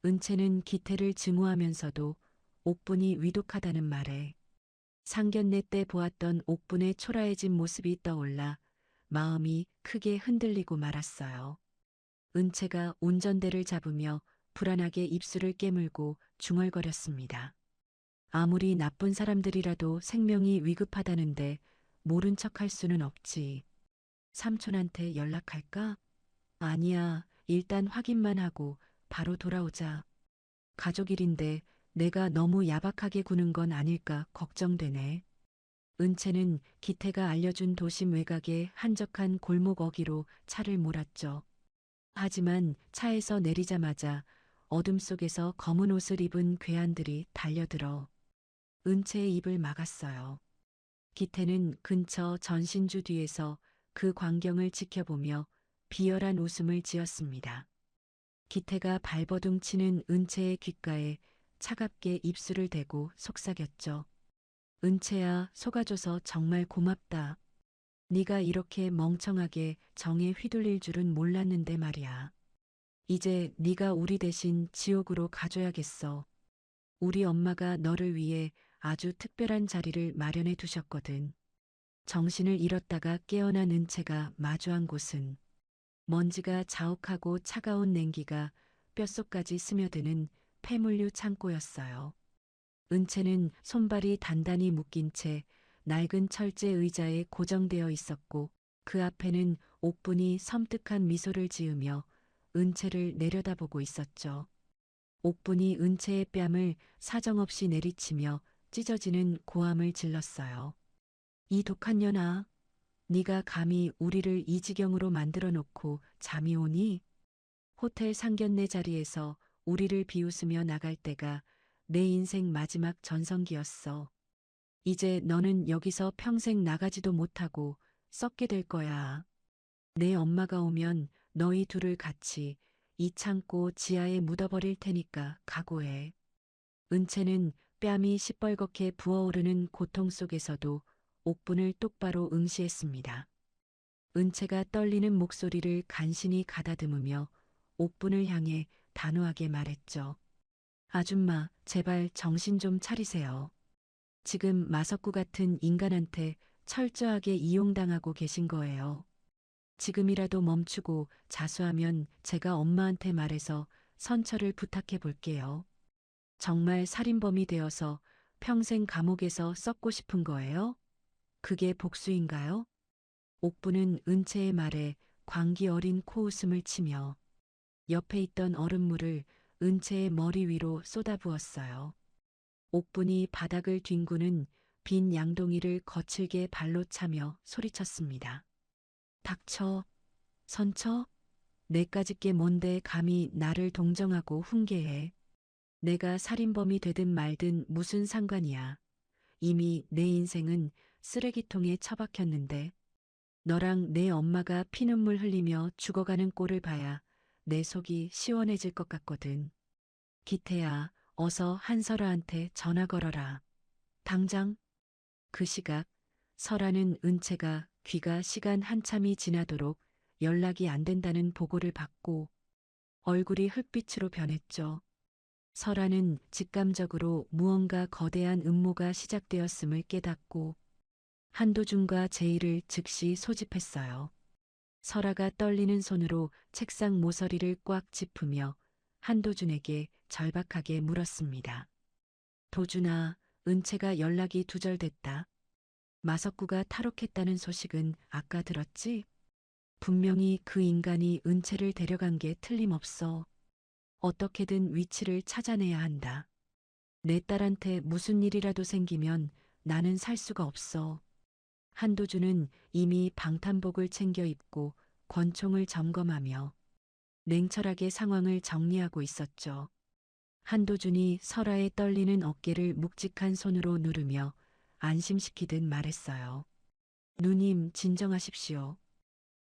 S2: 은채는 기태를 증오하면서도 옥분이 위독하다는 말에 상견례 때 보았던 옥분의 초라해진 모습이 떠올라 마음이 크게 흔들리고 말았어요. 은채가 운전대를 잡으며 불안하게 입술을 깨물고 중얼거렸습니다. 아무리 나쁜 사람들이라도 생명이 위급하다는데 모른 척할 수는 없지. 삼촌한테 연락할까? 아니야. 일단 확인만 하고 바로 돌아오자. 가족 일인데 내가 너무 야박하게 구는 건 아닐까 걱정되네. 은채는 기태가 알려준 도심 외곽의 한적한 골목 어귀로 차를 몰았죠. 하지만 차에서 내리자마자 어둠 속에서 검은 옷을 입은 괴한들이 달려들어 은채의 입을 막았어요. 기태는 근처 전신주 뒤에서 그 광경을 지켜보며 비열한 웃음을 지었습니다. 기태가 발버둥 치는 은채의 귓가에 차갑게 입술을 대고 속삭였죠. 은채야, 속아줘서 정말 고맙다. 네가 이렇게 멍청하게 정에 휘둘릴 줄은 몰랐는데 말이야. 이제 네가 우리 대신 지옥으로 가줘야겠어. 우리 엄마가 너를 위해 아주 특별한 자리를 마련해 두셨거든. 정신을 잃었다가 깨어난 은채가 마주한 곳은 먼지가 자욱하고 차가운 냉기가 뼛속까지 스며드는 폐물류 창고였어요. 은채는 손발이 단단히 묶인 채 낡은 철제 의자에 고정되어 있었고 그 앞에는 옥분이 섬뜩한 미소를 지으며 은채를 내려다보고 있었죠. 옥분이 은채의 뺨을 사정없이 내리치며 찢어지는 고함을 질렀어요. 이 독한 년아, 네가 감히 우리를 이 지경으로 만들어 놓고 잠이 오니? 호텔 상견례 자리에서 우리를 비웃으며 나갈 때가 내 인생 마지막 전성기였어. 이제 너는 여기서 평생 나가지도 못하고 썩게 될 거야. 내 엄마가 오면 너희 둘을 같이 이 창고 지하에 묻어버릴 테니까 각오해. 은채는 뺨이 시뻘겋게 부어오르는 고통 속에서도 옥분을 똑바로 응시했습니다. 은채가 떨리는 목소리를 간신히 가다듬으며 옥분을 향해 단호하게 말했죠. 아줌마, 제발 정신 좀 차리세요. 지금 마석구 같은 인간한테 철저하게 이용당하고 계신 거예요. 지금이라도 멈추고 자수하면 제가 엄마한테 말해서 선처를 부탁해 볼게요. 정말 살인범이 되어서 평생 감옥에서 썩고 싶은 거예요? 그게 복수인가요? 옥부는 은채의 말에 광기 어린 코웃음을 치며 옆에 있던 얼음물을 은채의 머리 위로 쏟아부었어요. 옥분이 바닥을 뒹구는 빈 양동이를 거칠게 발로 차며 소리쳤습니다. 닥쳐, 선처? 내까짓 게 뭔데 감히 나를 동정하고 훈계해. 내가 살인범이 되든 말든 무슨 상관이야. 이미 내 인생은 쓰레기통에 처박혔는데 너랑 내 엄마가 피눈물 흘리며 죽어가는 꼴을 봐야 내 속이 시원해질 것 같거든. 기태야, 어서 한설아한테 전화 걸어라. 당장. 그 시각 설아는 은채가 귀가 시간 한참이 지나도록 연락이 안 된다는 보고를 받고 얼굴이 흙빛으로 변했죠. 설아는 직감적으로 무언가 거대한 음모가 시작되었음을 깨닫고 한도준과 제의를 즉시 소집했어요. 설아가 떨리는 손으로 책상 모서리를 꽉 짚으며 한도준에게 절박하게 물었습니다. 도준아, 은채가 연락이 두절됐다. 마석구가 탈옥했다는 소식은 아까 들었지? 분명히 그 인간이 은채를 데려간 게 틀림없어. 어떻게든 위치를 찾아내야 한다. 내 딸한테 무슨 일이라도 생기면 나는 살 수가 없어. 한도준은 이미 방탄복을 챙겨 입고 권총을 점검하며 냉철하게 상황을 정리하고 있었죠. 한도준이 설아의 떨리는 어깨를 묵직한 손으로 누르며 안심시키듯 말했어요. 누님, 진정하십시오.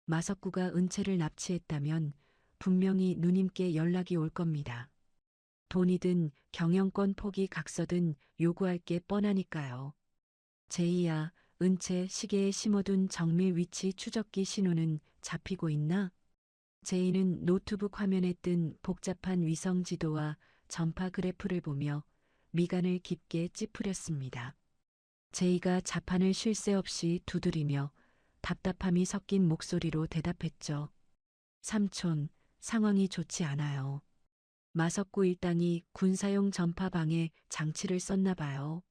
S2: 마석구가 은채를 납치했다면 분명히 누님께 연락이 올 겁니다. 돈이든 경영권 포기 각서든 요구할 게 뻔하니까요. 제이야, 은채 시계에 심어둔 정밀 위치 추적기 신호는 잡히고 있나? 제이는 노트북 화면에 뜬 복잡한 위성 지도와 전파 그래프를 보며 미간을 깊게 찌푸렸습니다. 제이가 자판을 쉴 새 없이 두드리며 답답함이 섞인 목소리로 대답했죠. 삼촌, 상황이 좋지 않아요. 마석구 일당이 군사용 전파방에 장치를 썼나 봐요.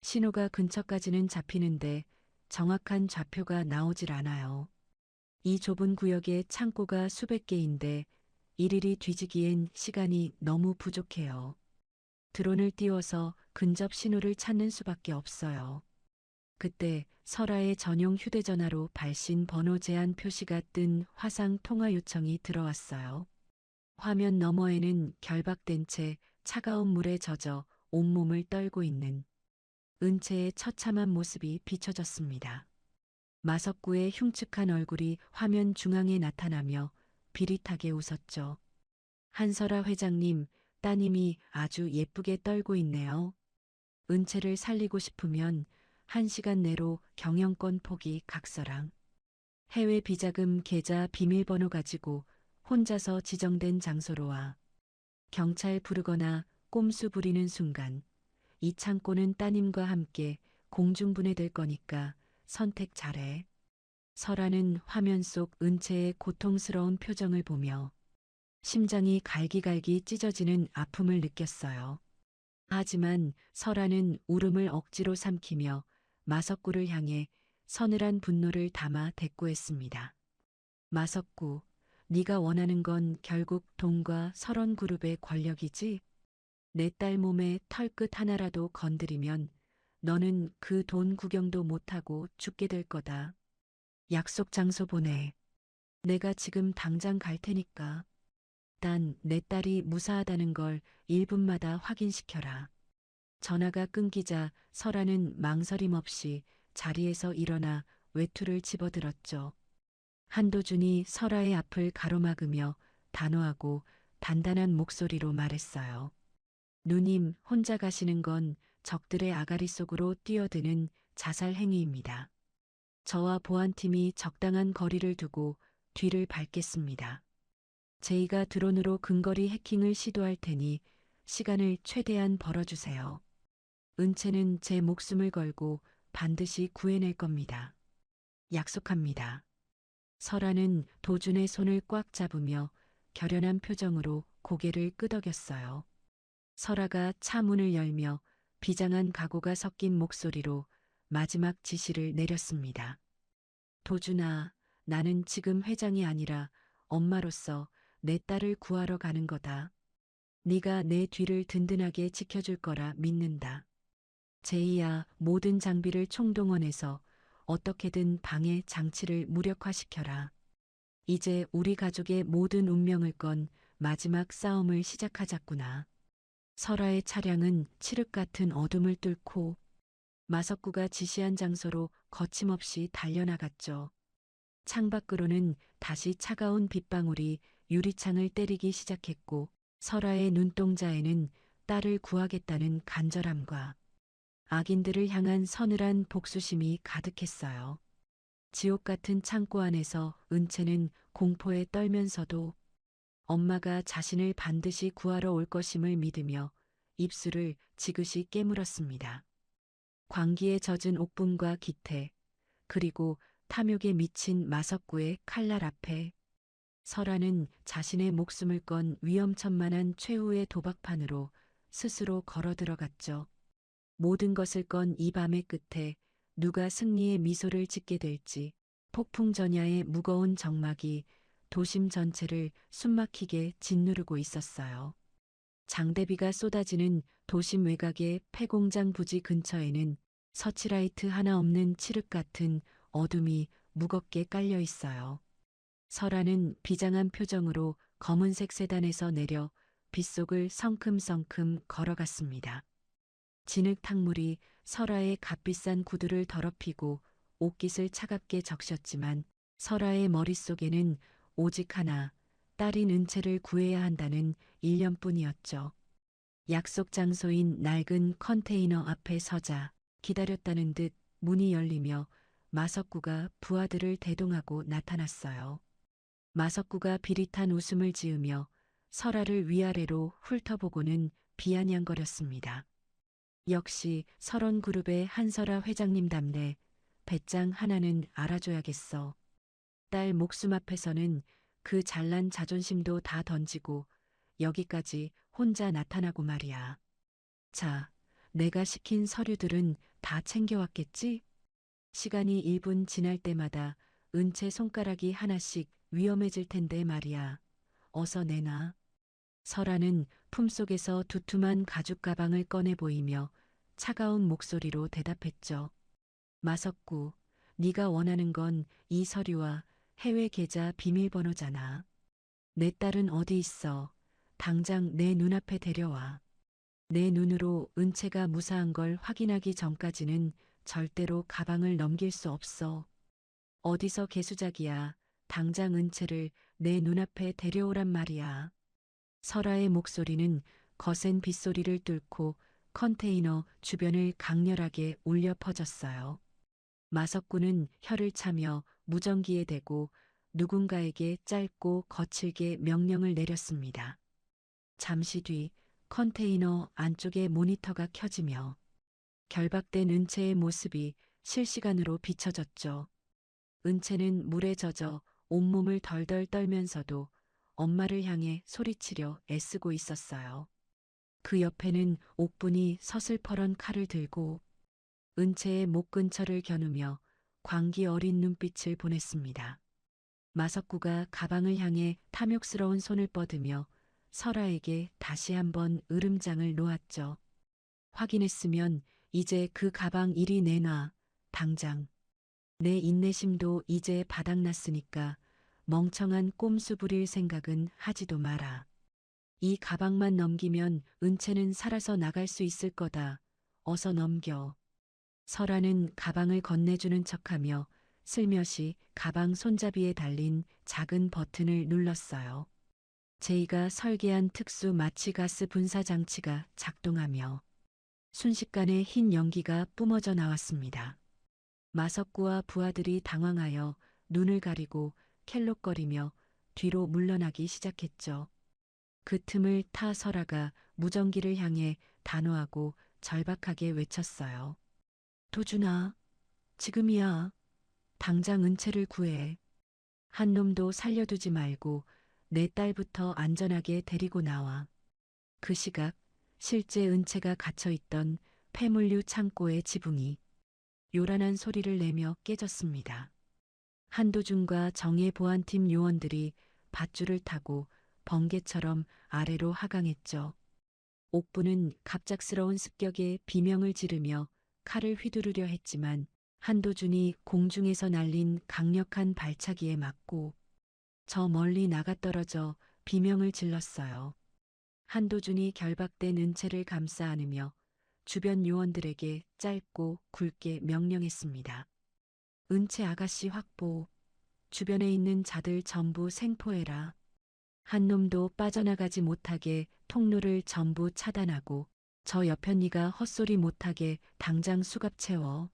S2: 신호가 근처까지는 잡히는데 정확한 좌표가 나오질 않아요. 이 좁은 구역에 창고가 수백 개인데 일일이 뒤지기엔 시간이 너무 부족해요. 드론을 띄워서 근접 신호를 찾는 수밖에 없어요. 그때 설아의 전용 휴대전화로 발신 번호 제한 표시가 뜬 화상 통화 요청이 들어왔어요. 화면 너머에는 결박된 채 차가운 물에 젖어 온몸을 떨고 있는 은채의 처참한 모습이 비춰졌습니다. 마석구의 흉측한 얼굴이 화면 중앙에 나타나며 비릿하게 웃었죠. 한설아 회장님, 따님이 아주 예쁘게 떨고 있네요. 은채를 살리고 싶으면 1시간 내로 경영권 포기 각서랑 해외 비자금 계좌 비밀번호 가지고 혼자서 지정된 장소로 와. 경찰 부르거나 꼼수 부리는 순간 이 창고는 따님과 함께 공중분해될 거니까 선택 잘해. 설아는 화면 속 은채의 고통스러운 표정을 보며 심장이 갈기갈기 찢어지는 아픔을 느꼈어요. 하지만 설아는 울음을 억지로 삼키며 마석구를 향해 서늘한 분노를 담아 대꾸했습니다. 마석구, 네가 원하는 건 결국 돈과 설원그룹의 권력이지? 내 딸 몸에 털끝 하나라도 건드리면 너는 그 돈 구경도 못하고 죽게 될 거다. 약속 장소 보내. 내가 지금 당장 갈 테니까. 단 내 딸이 무사하다는 걸 1분마다 확인시켜라. 전화가 끊기자 설아는 망설임 없이 자리에서 일어나 외투를 집어들었죠. 한도준이 설아의 앞을 가로막으며 단호하고 단단한 목소리로 말했어요. 누님, 혼자 가시는 건 적들의 아가리 속으로 뛰어드는 자살 행위입니다. 저와 보안팀이 적당한 거리를 두고 뒤를 밟겠습니다. 제이가 드론으로 근거리 해킹을 시도할 테니 시간을 최대한 벌어주세요. 은채는 제 목숨을 걸고 반드시 구해낼 겁니다. 약속합니다. 설아는 도준의 손을 꽉 잡으며 결연한 표정으로 고개를 끄덕였어요. 설아가 차 문을 열며 비장한 각오가 섞인 목소리로 마지막 지시를 내렸습니다. 도준아, 나는 지금 회장이 아니라 엄마로서 내 딸을 구하러 가는 거다. 네가 내 뒤를 든든하게 지켜줄 거라 믿는다. 제이야, 모든 장비를 총동원해서 어떻게든 방해 장치를 무력화시켜라. 이제 우리 가족의 모든 운명을 건 마지막 싸움을 시작하자꾸나. 설아의 차량은 칠흑 같은 어둠을 뚫고 마석구가 지시한 장소로 거침없이 달려나갔죠. 창밖으로는 다시 차가운 빗방울이 유리창을 때리기 시작했고 설아의 눈동자에는 딸을 구하겠다는 간절함과 악인들을 향한 서늘한 복수심이 가득했어요. 지옥 같은 창고 안에서 은채는 공포에 떨면서도 엄마가 자신을 반드시 구하러 올 것임을 믿으며 입술을 지그시 깨물었습니다. 광기에 젖은 옥분과 기태, 그리고 탐욕에 미친 마석구의 칼날 앞에 설아는 자신의 목숨을 건 위험천만한 최후의 도박판으로 스스로 걸어 들어갔죠. 모든 것을 건 이 밤의 끝에 누가 승리의 미소를 짓게 될지 폭풍전야의 무거운 정막이 도심 전체를 숨막히게 짓누르고 있었어요. 장대비가 쏟아지는 도심 외곽의 폐공장 부지 근처에는 서치라이트 하나 없는 칠흑 같은 어둠이 무겁게 깔려 있어요. 설아는 비장한 표정으로 검은색 세단에서 내려 빗속을 성큼성큼 걸어갔습니다. 진흙 탕물이 설아의 값비싼 구두를 더럽히고 옷깃을 차갑게 적셨지만 설아의 머릿속에는 오직 하나, 딸인 은채를 구해야 한다는 일념뿐이었죠. 약속 장소인 낡은 컨테이너 앞에 서자 기다렸다는 듯 문이 열리며 마석구가 부하들을 대동하고 나타났어요. 마석구가 비릿한 웃음을 지으며 설아를 위아래로 훑어보고는 비아냥거렸습니다. 역시 설원그룹의 한설아 회장님답네. 배짱 하나는 알아줘야겠어. 딸 목숨 앞에서는 그 잘난 자존심도 다 던지고 여기까지 혼자 나타나고 말이야. 자, 내가 시킨 서류들은 다 챙겨왔겠지? 시간이 1분 지날 때마다 은채 손가락이 하나씩 위험해질 텐데 말이야. 어서 내놔. 설아는 품속에서 두툼한 가죽 가방을 꺼내 보이며 차가운 목소리로 대답했죠. 마석구, 네가 원하는 건 이 서류와 해외 계좌 비밀번호잖아. 내 딸은 어디 있어? 당장 내 눈앞에 데려와. 내 눈으로 은채가 무사한 걸 확인하기 전까지는 절대로 가방을 넘길 수 없어. 어디서 개수작이야. 당장 은채를 내 눈앞에 데려오란 말이야. 설아의 목소리는 거센 빗소리를 뚫고 컨테이너 주변을 강렬하게 울려 퍼졌어요. 마석구는 혀를 차며 무전기에 대고 누군가에게 짧고 거칠게 명령을 내렸습니다. 잠시 뒤 컨테이너 안쪽의 모니터가 켜지며 결박된 은채의 모습이 실시간으로 비춰졌죠. 은채는 물에 젖어 온몸을 덜덜 떨면서도 엄마를 향해 소리치려 애쓰고 있었어요. 그 옆에는 옥분이 서슬퍼런 칼을 들고 은채의 목 근처를 겨누며 광기 어린 눈빛을 보냈습니다. 마석구가 가방을 향해 탐욕스러운 손을 뻗으며 설아에게 다시 한번 으름장을 놓았죠. 확인했으면 이제 그 가방 이리 내놔. 당장. 내 인내심도 이제 바닥났으니까 멍청한 꼼수 부릴 생각은 하지도 마라. 이 가방만 넘기면 은채는 살아서 나갈 수 있을 거다. 어서 넘겨. 설아는 가방을 건네주는 척하며 슬며시 가방 손잡이에 달린 작은 버튼을 눌렀어요. 제이가 설계한 특수 마취가스 분사 장치가 작동하며 순식간에 흰 연기가 뿜어져 나왔습니다. 마석구와 부하들이 당황하여 눈을 가리고 켈록거리며 뒤로 물러나기 시작했죠. 그 틈을 타 설아가 무전기를 향해 단호하고 절박하게 외쳤어요. 도준아, 지금이야. 당장 은채를 구해. 한 놈도 살려두지 말고 내 딸부터 안전하게 데리고 나와. 그 시각 실제 은채가 갇혀있던 폐물류 창고의 지붕이 요란한 소리를 내며 깨졌습니다. 한도준과 정예 보안팀 요원들이 밧줄을 타고 번개처럼 아래로 하강했죠. 옥부는 갑작스러운 습격에 비명을 지르며 칼을 휘두르려 했지만 한도준이 공중에서 날린 강력한 발차기에 맞고 저 멀리 나가떨어져 비명을 질렀어요. 한도준이 결박된 은채를 감싸 안으며 주변 요원들에게 짧고 굵게 명령했습니다. 은채 아가씨 확보, 주변에 있는 자들 전부 생포해라. 한 놈도 빠져나가지 못하게 통로를 전부 차단하고 저 여편이가 헛소리 못하게 당장 수갑 채워.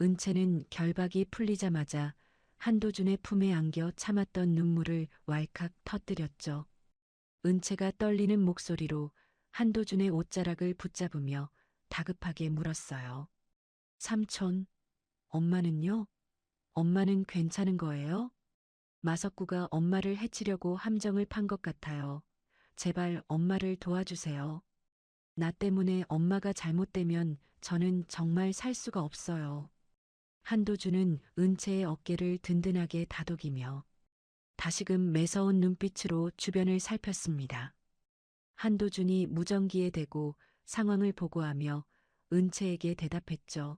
S2: 은채는 결박이 풀리자마자 한도준의 품에 안겨 참았던 눈물을 왈칵 터뜨렸죠. 은채가 떨리는 목소리로 한도준의 옷자락을 붙잡으며 다급하게 물었어요. 삼촌, 엄마는요? 엄마는 괜찮은 거예요? 마석구가 엄마를 해치려고 함정을 판 것 같아요. 제발 엄마를 도와주세요. 나 때문에 엄마가 잘못되면 저는 정말 살 수가 없어요. 한도준은 은채의 어깨를 든든하게 다독이며 다시금 매서운 눈빛으로 주변을 살폈습니다. 한도준이 무전기에 대고 상황을 보고하며 은채에게 대답했죠.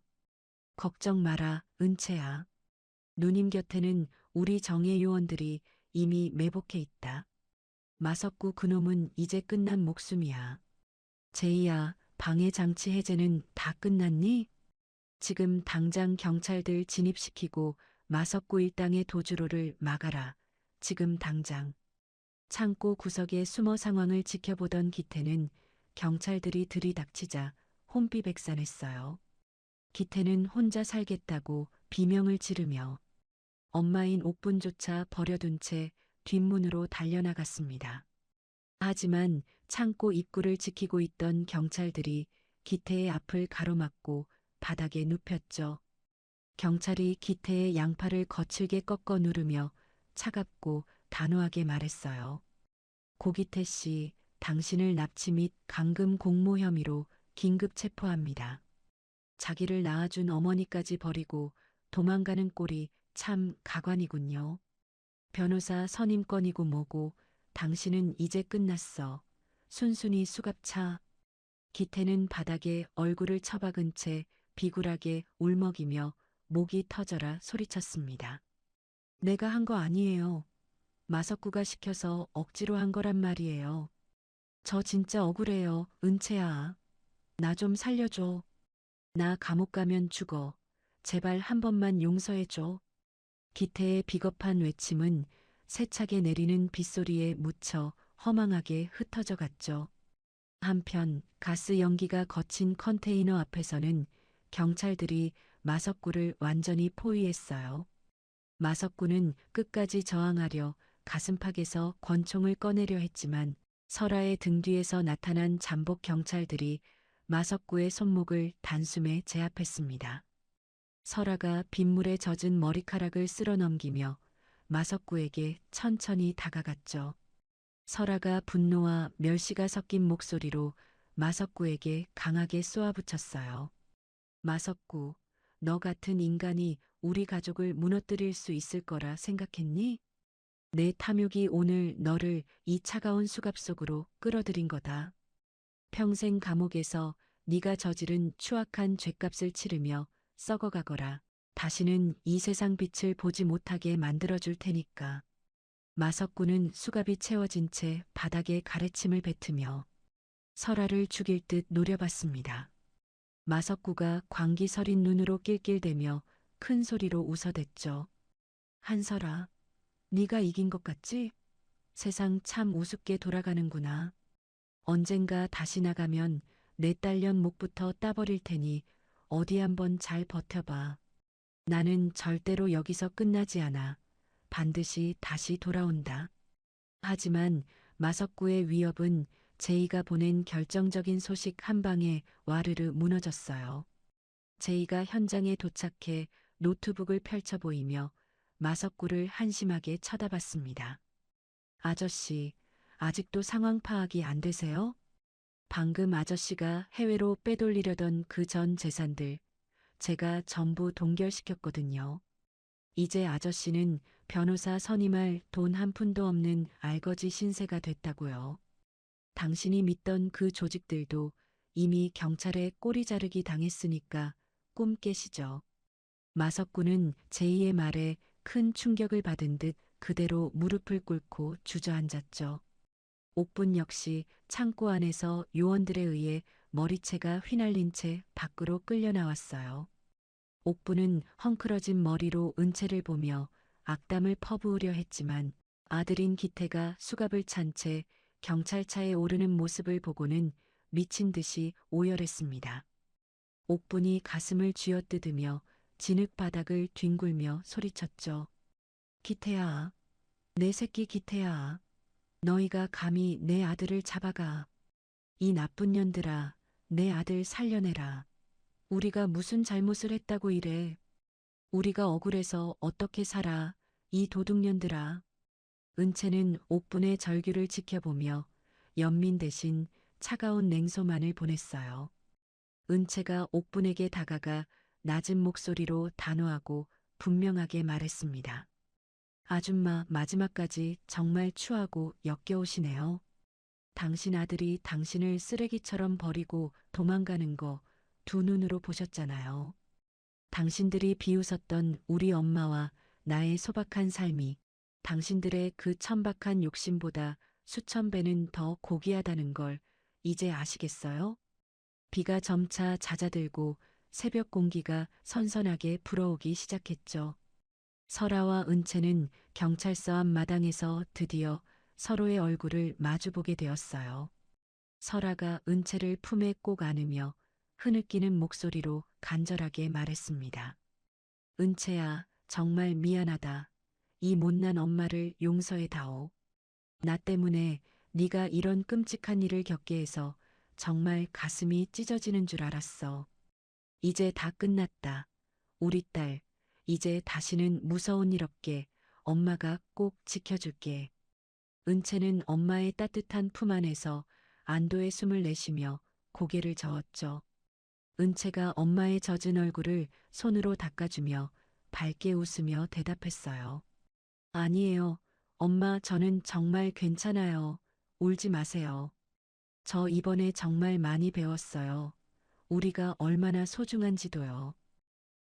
S2: 걱정 마라, 은채야. 누님 곁에는 우리 정예 요원들이 이미 매복해 있다. 마석구 그놈은 이제 끝난 목숨이야. 제이야, 방해 장치 해제는 다 끝났니? 지금 당장 경찰들 진입시키고 마석구 일당의 도주로를 막아라. 지금 당장. 창고 구석에 숨어 상황을 지켜보던 기태는 경찰들이 들이닥치자 혼비백산했어요. 기태는 혼자 살겠다고 비명을 지르며 엄마인 옥분조차 버려둔 채 뒷문으로 달려나갔습니다. 하지만 창고 입구를 지키고 있던 경찰들이 기태의 앞을 가로막고 바닥에 눕혔죠. 경찰이 기태의 양팔을 거칠게 꺾어 누르며 차갑고 단호하게 말했어요. 고기태 씨, 당신을 납치 및 감금 공모 혐의로 긴급 체포합니다. 자기를 낳아준 어머니까지 버리고 도망가는 꼴이 참 가관이군요. 변호사 선임권이고 뭐고 당신은 이제 끝났어. 순순히 수갑차. 기태는 바닥에 얼굴을 처박은 채 비굴하게 울먹이며 목이 터져라 소리쳤습니다. 내가 한 거 아니에요. 마석구가 시켜서 억지로 한 거란 말이에요. 저 진짜 억울해요, 은채야. 나 좀 살려줘. 나 감옥 가면 죽어. 제발 한 번만 용서해줘. 기태의 비겁한 외침은 세차게 내리는 빗소리에 묻혀 허망하게 흩어져 갔죠. 한편 가스 연기가 거친 컨테이너 앞에서는 경찰들이 마석구를 완전히 포위했어요. 마석구는 끝까지 저항하려 가슴팍에서 권총을 꺼내려 했지만 설아의 등 뒤에서 나타난 잠복 경찰들이 마석구의 손목을 단숨에 제압했습니다. 설아가 빗물에 젖은 머리카락을 쓸어 넘기며 마석구에게 천천히 다가갔죠. 설아가 분노와 멸시가 섞인 목소리로 마석구에게 강하게 쏘아붙였어요. 마석구, 너 같은 인간이 우리 가족을 무너뜨릴 수 있을 거라 생각했니? 내 탐욕이 오늘 너를 이 차가운 수갑 속으로 끌어들인 거다. 평생 감옥에서 네가 저지른 추악한 죗값을 치르며 썩어가거라. 다시는 이 세상 빛을 보지 못하게 만들어줄 테니까. 마석구는 수갑이 채워진 채 바닥에 가래침을 뱉으며 설아를 죽일 듯 노려봤습니다. 마석구가 광기 서린 눈으로 낄낄대며 큰 소리로 웃어댔죠. 한설아, 네가 이긴 것 같지? 세상 참 우습게 돌아가는구나. 언젠가 다시 나가면 내 딸년 목부터 따버릴 테니 어디 한번 잘 버텨봐. 나는 절대로 여기서 끝나지 않아. 반드시 다시 돌아온다. 하지만 마석구의 위협은 제이가 보낸 결정적인 소식 한 방에 와르르 무너졌어요. 제이가 현장에 도착해 노트북을 펼쳐 보이며 마석구를 한심하게 쳐다봤습니다. 아저씨, 아직도 상황 파악이 안 되세요? 방금 아저씨가 해외로 빼돌리려던 그 전 재산들, 제가 전부 동결시켰거든요. 이제 아저씨는 변호사 선임할 돈 한 푼도 없는 알거지 신세가 됐다고요. 당신이 믿던 그 조직들도 이미 경찰에 꼬리 자르기 당했으니까 꿈 깨시죠. 마석구는 제이의 말에 큰 충격을 받은 듯 그대로 무릎을 꿇고 주저앉았죠. 옥분 역시 창고 안에서 요원들에 의해 머리채가 휘날린 채 밖으로 끌려 나왔어요. 옥분은 헝클어진 머리로 은채를 보며 악담을 퍼부으려 했지만 아들인 기태가 수갑을 찬 채 경찰차에 오르는 모습을 보고는 미친 듯이 오열했습니다. 옥분이 가슴을 쥐어뜯으며 진흙 바닥을 뒹굴며 소리쳤죠. 기태야, 내 새끼 기태야. 너희가 감히 내 아들을 잡아가. 이 나쁜 년들아, 내 아들 살려내라. 우리가 무슨 잘못을 했다고 이래. 우리가 억울해서 어떻게 살아, 이 도둑년들아. 은채는 옥분의 절규를 지켜보며 연민 대신 차가운 냉소만을 보냈어요. 은채가 옥분에게 다가가 낮은 목소리로 단호하고 분명하게 말했습니다. 아줌마 마지막까지 정말 추하고 역겨우시네요. 당신 아들이 당신을 쓰레기처럼 버리고 도망가는 거 두 눈으로 보셨잖아요. 당신들이 비웃었던 우리 엄마와 나의 소박한 삶이 당신들의 그 천박한 욕심보다 수천 배는 더 고귀하다는 걸 이제 아시겠어요? 비가 점차 잦아들고 새벽 공기가 선선하게 불어오기 시작했죠. 설아와 은채는 경찰서 앞 마당에서 드디어 서로의 얼굴을 마주보게 되었어요. 설아가 은채를 품에 꼭 안으며 흐느끼는 목소리로 간절하게 말했습니다. 은채야, 정말 미안하다. 이 못난 엄마를 용서해다오. 나 때문에 네가 이런 끔찍한 일을 겪게 해서 정말 가슴이 찢어지는 줄 알았어. 이제 다 끝났다. 우리 딸, 이제 다시는 무서운 일 없게 엄마가 꼭 지켜줄게. 은채는 엄마의 따뜻한 품 안에서 안도의 숨을 내쉬며 고개를 저었죠. 은채가 엄마의 젖은 얼굴을 손으로 닦아주며 밝게 웃으며 대답했어요. 아니에요. 엄마, 저는 정말 괜찮아요. 울지 마세요. 저 이번에 정말 많이 배웠어요. 우리가 얼마나 소중한지도요.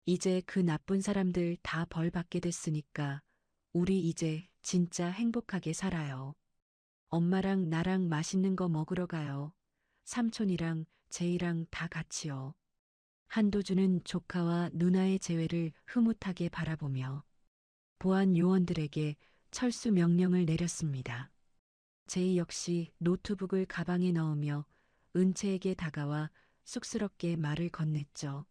S2: 이제 그 나쁜 사람들 다 벌 받게 됐으니까 우리 이제 진짜 행복하게 살아요. 엄마랑 나랑 맛있는 거 먹으러 가요. 삼촌이랑 제이랑 다 같이요. 한도주는 조카와 누나의 재회를 흐뭇하게 바라보며 보안 요원들에게 철수 명령을 내렸습니다. 제이 역시 노트북을 가방에 넣으며 은채에게 다가와 쑥스럽게 말을 건넸죠.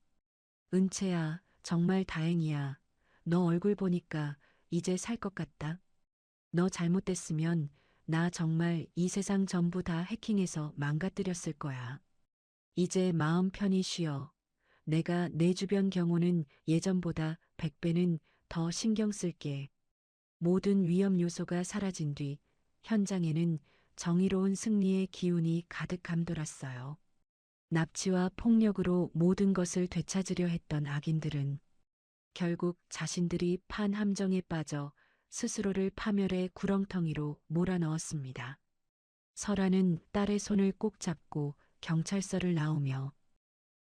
S2: 은채야, 정말 다행이야. 너 얼굴 보니까 이제 살 것 같다. 너 잘못됐으면 나 정말 이 세상 전부 다 해킹해서 망가뜨렸을 거야. 이제 마음 편히 쉬어. 내가 내 주변 경호는 예전보다 100배는 더 신경 쓸게. 모든 위험 요소가 사라진 뒤 현장에는 정의로운 승리의 기운이 가득 감돌았어요. 납치와 폭력으로 모든 것을 되찾으려 했던 악인들은 결국 자신들이 판 함정에 빠져 스스로를 파멸의 구렁텅이로 몰아넣었습니다. 설아는 딸의 손을 꼭 잡고 경찰서를 나오며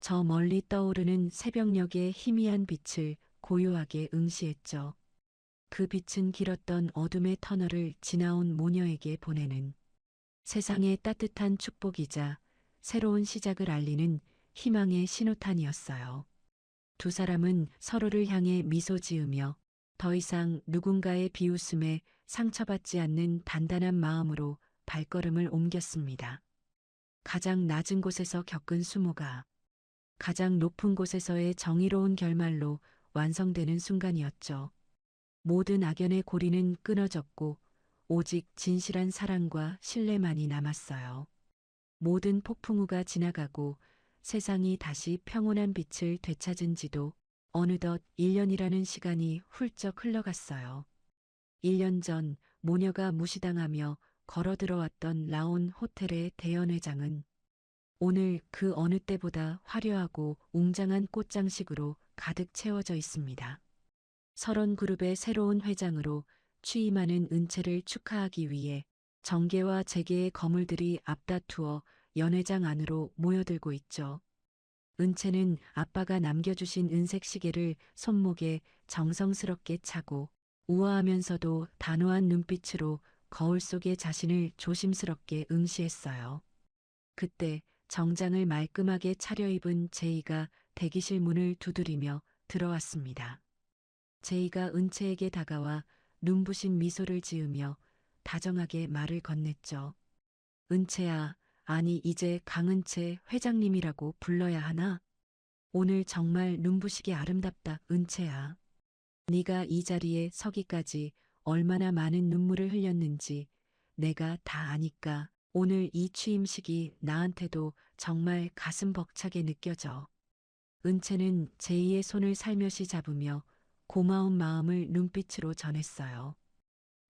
S2: 저 멀리 떠오르는 새벽녘의 희미한 빛을 고요하게 응시했죠. 그 빛은 길었던 어둠의 터널을 지나온 모녀에게 보내는 세상의 따뜻한 축복이자 새로운 시작을 알리는 희망의 신호탄이었어요. 두 사람은 서로를 향해 미소 지으며 더 이상 누군가의 비웃음에 상처받지 않는 단단한 마음으로 발걸음을 옮겼습니다. 가장 낮은 곳에서 겪은 수모가 가장 높은 곳에서의 정의로운 결말로 완성되는 순간이었죠. 모든 악연의 고리는 끊어졌고 오직 진실한 사랑과 신뢰만이 남았어요. 모든 폭풍우가 지나가고 세상이 다시 평온한 빛을 되찾은 지도 어느덧 1년이라는 시간이 훌쩍 흘러갔어요. 1년 전 모녀가 무시당하며 걸어 들어왔던 라온 호텔의 대연회장은 오늘 그 어느 때보다 화려하고 웅장한 꽃장식으로 가득 채워져 있습니다. 설원그룹의 새로운 회장으로 취임하는 은채를 축하하기 위해 정계와 재계의 거물들이 앞다투어 연회장 안으로 모여들고 있죠. 은채는 아빠가 남겨주신 은색 시계를 손목에 정성스럽게 차고 우아하면서도 단호한 눈빛으로 거울 속의 자신을 조심스럽게 응시했어요. 그때 정장을 말끔하게 차려입은 제이가 대기실 문을 두드리며 들어왔습니다. 제이가 은채에게 다가와 눈부신 미소를 지으며 다정하게 말을 건넸죠. 은채야, 아니 이제 강은채 회장님이라고 불러야 하나? 오늘 정말 눈부시게 아름답다, 은채야. 네가 이 자리에 서기까지 얼마나 많은 눈물을 흘렸는지 내가 다 아니까 오늘 이 취임식이 나한테도 정말 가슴 벅차게 느껴져. 은채는 제이의 손을 살며시 잡으며 고마운 마음을 눈빛으로 전했어요.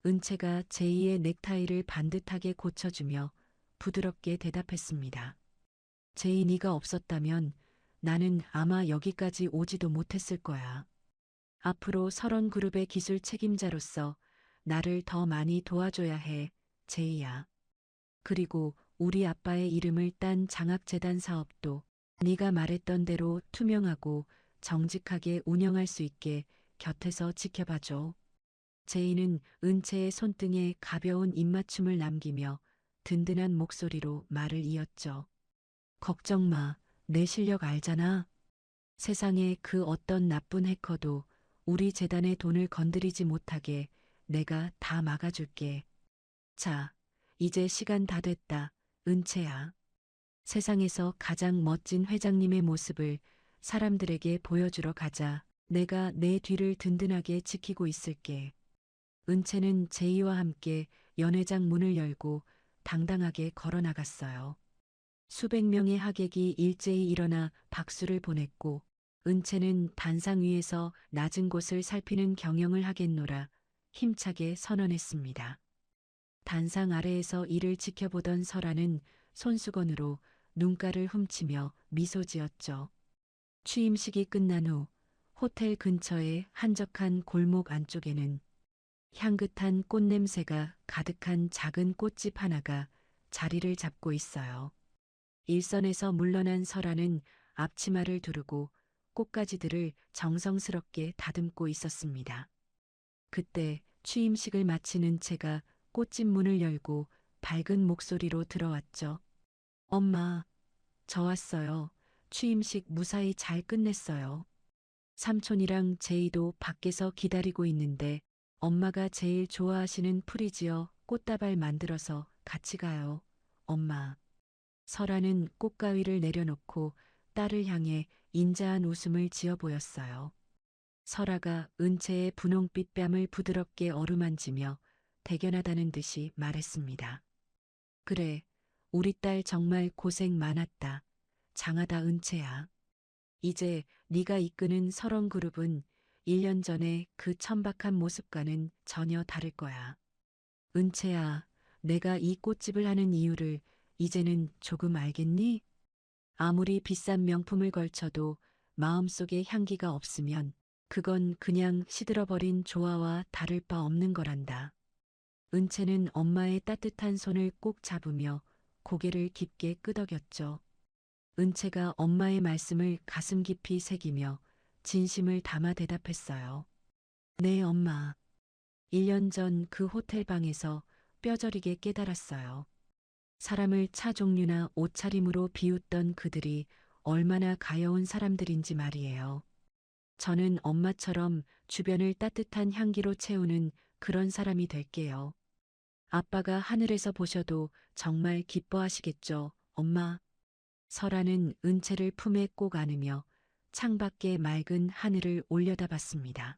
S2: 은채가 제이의 넥타이를 반듯하게 고쳐주며 부드럽게 대답했습니다. 제이 네가 없었다면 나는 아마 여기까지 오지도 못했을 거야. 앞으로 설원그룹의 기술 책임자로서 나를 더 많이 도와줘야 해, 제이야. 그리고 우리 아빠의 이름을 딴 장학재단 사업도 네가 말했던 대로 투명하고 정직하게 운영할 수 있게 곁에서 지켜봐줘. 제이는 은채의 손등에 가벼운 입맞춤을 남기며 든든한 목소리로 말을 이었죠. 걱정 마, 내 실력 알잖아. 세상에 그 어떤 나쁜 해커도 우리 재단의 돈을 건드리지 못하게 내가 다 막아줄게. 자, 이제 시간 다 됐다, 은채야. 세상에서 가장 멋진 회장님의 모습을 사람들에게 보여주러 가자. 내가 내 뒤를 든든하게 지키고 있을게. 은채는 제이와 함께 연회장 문을 열고 당당하게 걸어 나갔어요. 수백 명의 하객이 일제히 일어나 박수를 보냈고 은채는 단상 위에서 낮은 곳을 살피는 경영을 하겠노라 힘차게 선언했습니다. 단상 아래에서 이를 지켜보던 설아는 손수건으로 눈가를 훔치며 미소 지었죠. 취임식이 끝난 후 호텔 근처의 한적한 골목 안쪽에는 향긋한 꽃냄새가 가득한 작은 꽃집 하나가 자리를 잡고 있어요. 일선에서 물러난 설아는 앞치마를 두르고 꽃가지들을 정성스럽게 다듬고 있었습니다. 그때 취임식을 마친 은채가 꽃집 문을 열고 밝은 목소리로 들어왔죠. 엄마, 저 왔어요. 취임식 무사히 잘 끝냈어요. 삼촌이랑 제이도 밖에서 기다리고 있는데 엄마가 제일 좋아하시는 프리지어 꽃다발 만들어서 같이 가요. 엄마. 설아는 꽃가위를 내려놓고 딸을 향해 인자한 웃음을 지어 보였어요. 설아가 은채의 분홍빛 뺨을 부드럽게 어루만지며 대견하다는 듯이 말했습니다. 그래, 우리 딸 정말 고생 많았다. 장하다 은채야. 이제 네가 이끄는 설원그룹은 1년 전에 그 천박한 모습과는 전혀 다를 거야. 은채야, 내가 이 꽃집을 하는 이유를 이제는 조금 알겠니? 아무리 비싼 명품을 걸쳐도 마음속에 향기가 없으면 그건 그냥 시들어버린 조화와 다를 바 없는 거란다. 은채는 엄마의 따뜻한 손을 꼭 잡으며 고개를 깊게 끄덕였죠. 은채가 엄마의 말씀을 가슴 깊이 새기며 진심을 담아 대답했어요. 네, 엄마. 1년 전 그 호텔 방에서 뼈저리게 깨달았어요. 사람을 차 종류나 옷차림으로 비웃던 그들이 얼마나 가여운 사람들인지 말이에요. 저는 엄마처럼 주변을 따뜻한 향기로 채우는 그런 사람이 될게요. 아빠가 하늘에서 보셔도 정말 기뻐하시겠죠, 엄마. 설아는 은채를 품에 꼭 안으며 창밖의 맑은 하늘을 올려다봤습니다.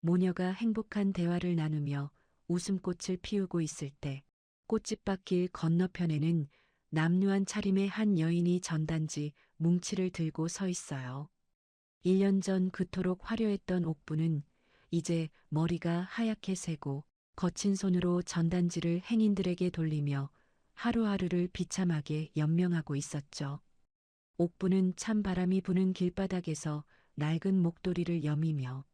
S2: 모녀가 행복한 대화를 나누며 웃음꽃을 피우고 있을 때 꽃집밭길 건너편에는 남루한 차림의 한 여인이 전단지 뭉치를 들고 서 있어요. 1년 전 그토록 화려했던 옥부는 이제 머리가 하얗게 새고 거친 손으로 전단지를 행인들에게 돌리며 하루하루를 비참하게 연명하고 있었죠. 옥부는 찬 바람이 부는 길바닥에서 낡은 목도리를 여미며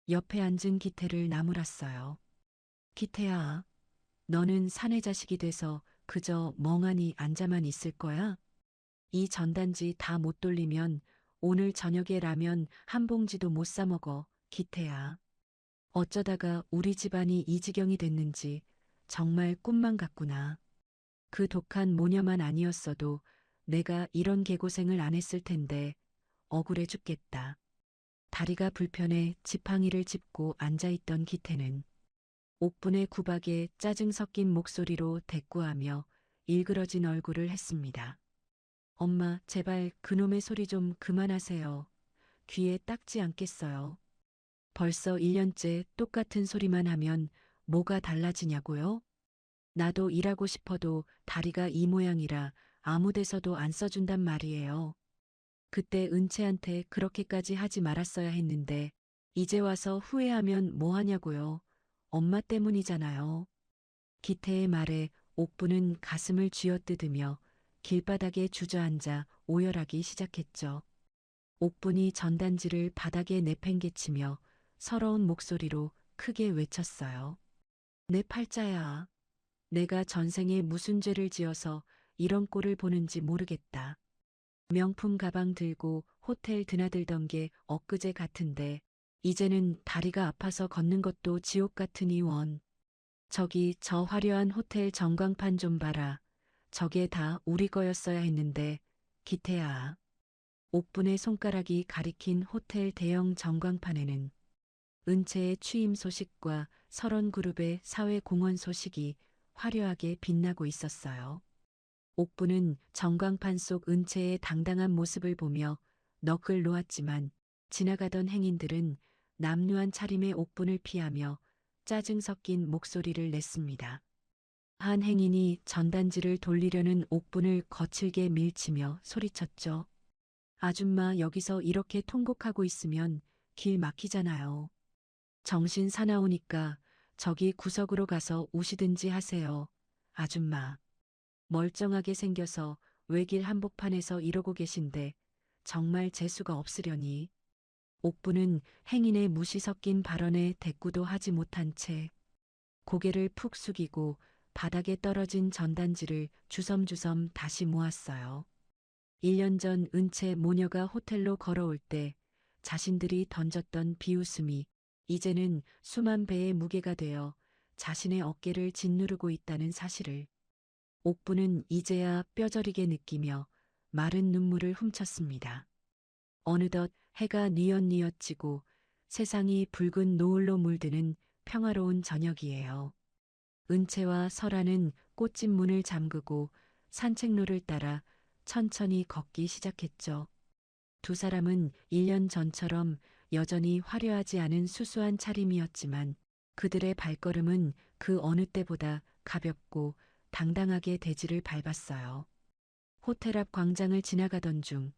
S2: 옆에 앉은 기태를 나무랐어요. 기태야, 너는 사내 자식이 돼서 그저 멍하니 앉아만 있을 거야? 이 전단지 다 못 돌리면 오늘 저녁에 라면 한 봉지도 못 사 먹어, 기태야. 어쩌다가 우리 집안이 이 지경이 됐는지 정말 꿈만 같구나. 그 독한 모녀만 아니었어도 내가 이런 개고생을 안 했을 텐데 억울해 죽겠다. 다리가 불편해 지팡이를 짚고 앉아있던 기태는 옥분의 구박에 짜증 섞인 목소리로 대꾸하며 일그러진 얼굴을 했습니다. 엄마, 제발 그놈의 소리 좀 그만하세요. 귀에 딱지 않겠어요. 벌써 1년째 똑같은 소리만 하면 뭐가 달라지냐고요? 나도 일하고 싶어도 다리가 이 모양이라 아무 데서도 안 써준단 말이에요. 그때 은채한테 그렇게까지 하지 말았어야 했는데 이제 와서 후회하면 뭐 하냐고요. 엄마 때문이잖아요. 기태의 말에 옥부는 가슴을 쥐어뜯으며 길바닥에 주저앉아 오열하기 시작했죠. 옥분이 전단지를 바닥에 내팽개치며 서러운 목소리로 크게 외쳤어요. 내 팔자야. 내가 전생에 무슨 죄를 지어서 이런 꼴을 보는지 모르겠다. 명품 가방 들고 호텔 드나들던 게 엊그제 같은데 이제는 다리가 아파서 걷는 것도 지옥 같으니 원. 저기 저 화려한 호텔 전광판 좀 봐라. 저게 다 우리 거였어야 했는데 기태야. 옥분의 손가락이 가리킨 호텔 대형 전광판에는 은채의 취임 소식과 설원그룹의 사회공헌 소식이 화려하게 빛나고 있었어요. 옥부는 전광판 속 은채의 당당한 모습을 보며 넋을 놓았지만 지나가던 행인들은 남루한 차림의 옥분을 피하며 짜증 섞인 목소리를 냈습니다. 한 행인이 전단지를 돌리려는 옥분을 거칠게 밀치며 소리쳤죠. 아줌마, 여기서 이렇게 통곡하고 있으면 길 막히잖아요. 정신 사나우니까 저기 구석으로 가서 우시든지 하세요. 아줌마. 멀쩡하게 생겨서 외길 한복판에서 이러고 계신데 정말 재수가 없으려니. 옥부는 행인의 무시 섞인 발언에 대꾸도 하지 못한 채 고개를 푹 숙이고 바닥에 떨어진 전단지를 주섬주섬 다시 모았어요. 1년 전 은채 모녀가 호텔로 걸어올 때 자신들이 던졌던 비웃음이 이제는 수만 배의 무게가 되어 자신의 어깨를 짓누르고 있다는 사실을 옥부는 이제야 뼈저리게 느끼며 마른 눈물을 훔쳤습니다. 어느덧 해가 뉘엿뉘엿 지고 세상이 붉은 노을로 물드는 평화로운 저녁이에요. 은채와 설아는 꽃집 문을 잠그고 산책로를 따라 천천히 걷기 시작했죠. 두 사람은 1년 전처럼 여전히 화려하지 않은 수수한 차림이었지만 그들의 발걸음은 그 어느 때보다 가볍고 당당하게 대지를 밟았어요. 호텔 앞 광장을 지나가던 중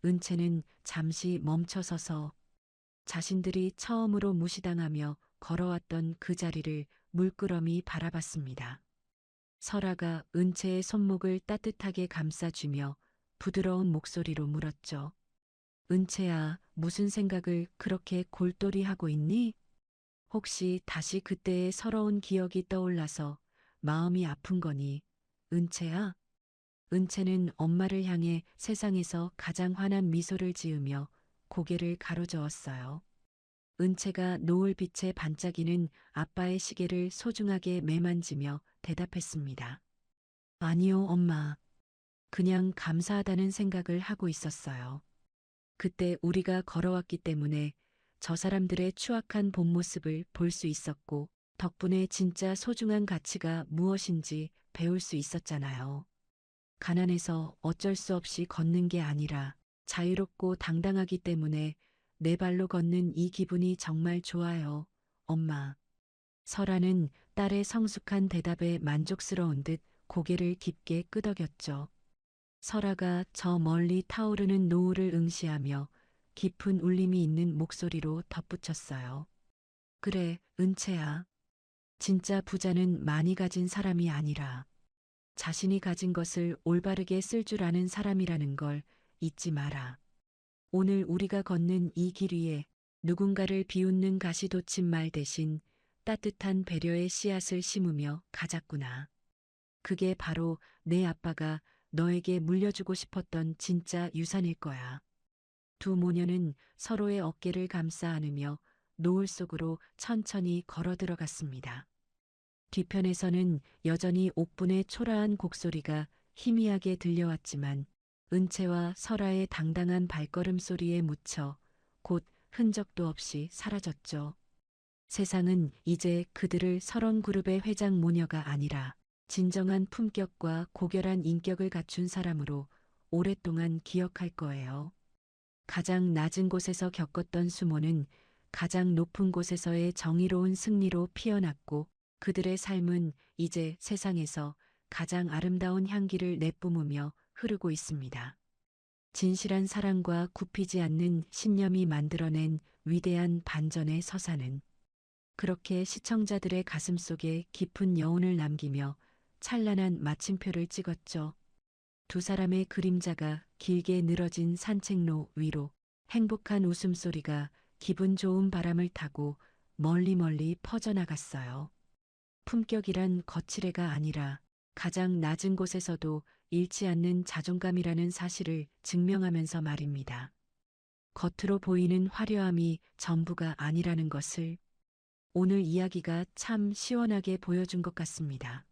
S2: 은채는 잠시 멈춰서서 자신들이 처음으로 무시당하며 걸어왔던 그 자리를 물끄러미 바라봤습니다. 설아가 은채의 손목을 따뜻하게 감싸주며 부드러운 목소리로 물었죠. 은채야, 무슨 생각을 그렇게 골똘히 하고 있니? 혹시 다시 그때의 서러운 기억이 떠올라서 마음이 아픈 거니, 은채야? 은채는 엄마를 향해 세상에서 가장 환한 미소를 지으며 고개를 가로저었어요. 은채가 노을빛에 반짝이는 아빠의 시계를 소중하게 매만지며 대답했습니다. 아니요, 엄마. 그냥 감사하다는 생각을 하고 있었어요. 그때 우리가 걸어왔기 때문에 저 사람들의 추악한 본 모습을 볼 수 있었고 덕분에 진짜 소중한 가치가 무엇인지 배울 수 있었잖아요. 가난해서 어쩔 수 없이 걷는 게 아니라 자유롭고 당당하기 때문에 내 발로 걷는 이 기분이 정말 좋아요, 엄마. 설아는 딸의 성숙한 대답에 만족스러운 듯 고개를 깊게 끄덕였죠. 설아가 저 멀리 타오르는 노을을 응시하며 깊은 울림이 있는 목소리로 덧붙였어요. 그래, 은채야. 진짜 부자는 많이 가진 사람이 아니라 자신이 가진 것을 올바르게 쓸 줄 아는 사람이라는 걸 잊지 마라. 오늘 우리가 걷는 이 길 위에 누군가를 비웃는 가시돋친 대신 따뜻한 배려의 씨앗을 심으며 가자꾸나. 그게 바로 내 아빠가 너에게 물려주고 싶었던 진짜 유산일 거야. 두 모녀는 서로의 어깨를 감싸 안으며 노을 속으로 천천히 걸어 들어갔습니다. 뒤편에서는 여전히 옥분의 초라한 곡소리가 희미하게 들려왔지만 은채와 설아의 당당한 발걸음 소리에 묻혀 곧 흔적도 없이 사라졌죠. 세상은 이제 그들을 서런 그룹의 회장 모녀가 아니라 진정한 품격과 고결한 인격을 갖춘 사람으로 오랫동안 기억할 거예요. 가장 낮은 곳에서 겪었던 수모는 가장 높은 곳에서의 정의로운 승리로 피어났고 그들의 삶은 이제 세상에서 가장 아름다운 향기를 내뿜으며 흐르고 있습니다. 진실한 사랑과 굽히지 않는 신념이 만들어낸 위대한 반전의 서사는 그렇게 시청자들의 가슴 속에 깊은 여운을 남기며 찬란한 마침표를 찍었죠. 두 사람의 그림자가 길게 늘어진 산책로 위로 행복한 웃음소리가 기분 좋은 바람을 타고 멀리 멀리 퍼져나갔어요. 품격이란 거칠애가 아니라 가장 낮은 곳에서도 잃지 않는 자존감이라는 사실을 증명하면서 말입니다. 겉으로 보이는 화려함이 전부가 아니라는 것을 오늘 이야기가 참 시원하게 보여준 것 같습니다.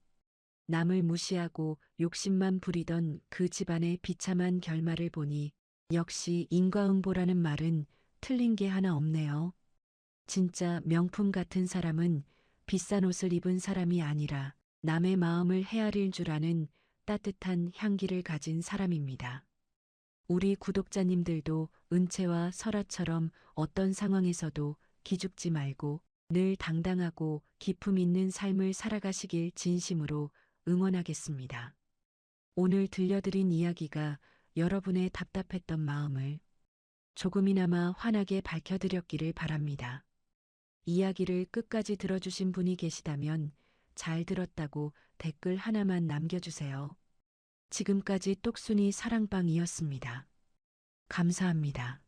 S2: 남을 무시하고 욕심만 부리던 그 집안의 비참한 결말을 보니 역시 인과응보라는 말은 틀린 게 하나 없네요. 진짜 명품 같은 사람은 비싼 옷을 입은 사람이 아니라 남의 마음을 헤아릴 줄 아는 따뜻한 향기를 가진 사람입니다. 우리 구독자님들도 은채와 설아처럼 어떤 상황에서도 기죽지 말고 늘 당당하고 기품 있는 삶을 살아가시길 진심으로 응원하겠습니다. 오늘 들려드린 이야기가 여러분의 답답했던 마음을 조금이나마 환하게 밝혀드렸기를 바랍니다. 이야기를 끝까지 들어주신 분이 계시다면 잘 들었다고 댓글 하나만 남겨주세요. 지금까지 똑순이 사랑방이었습니다. 감사합니다.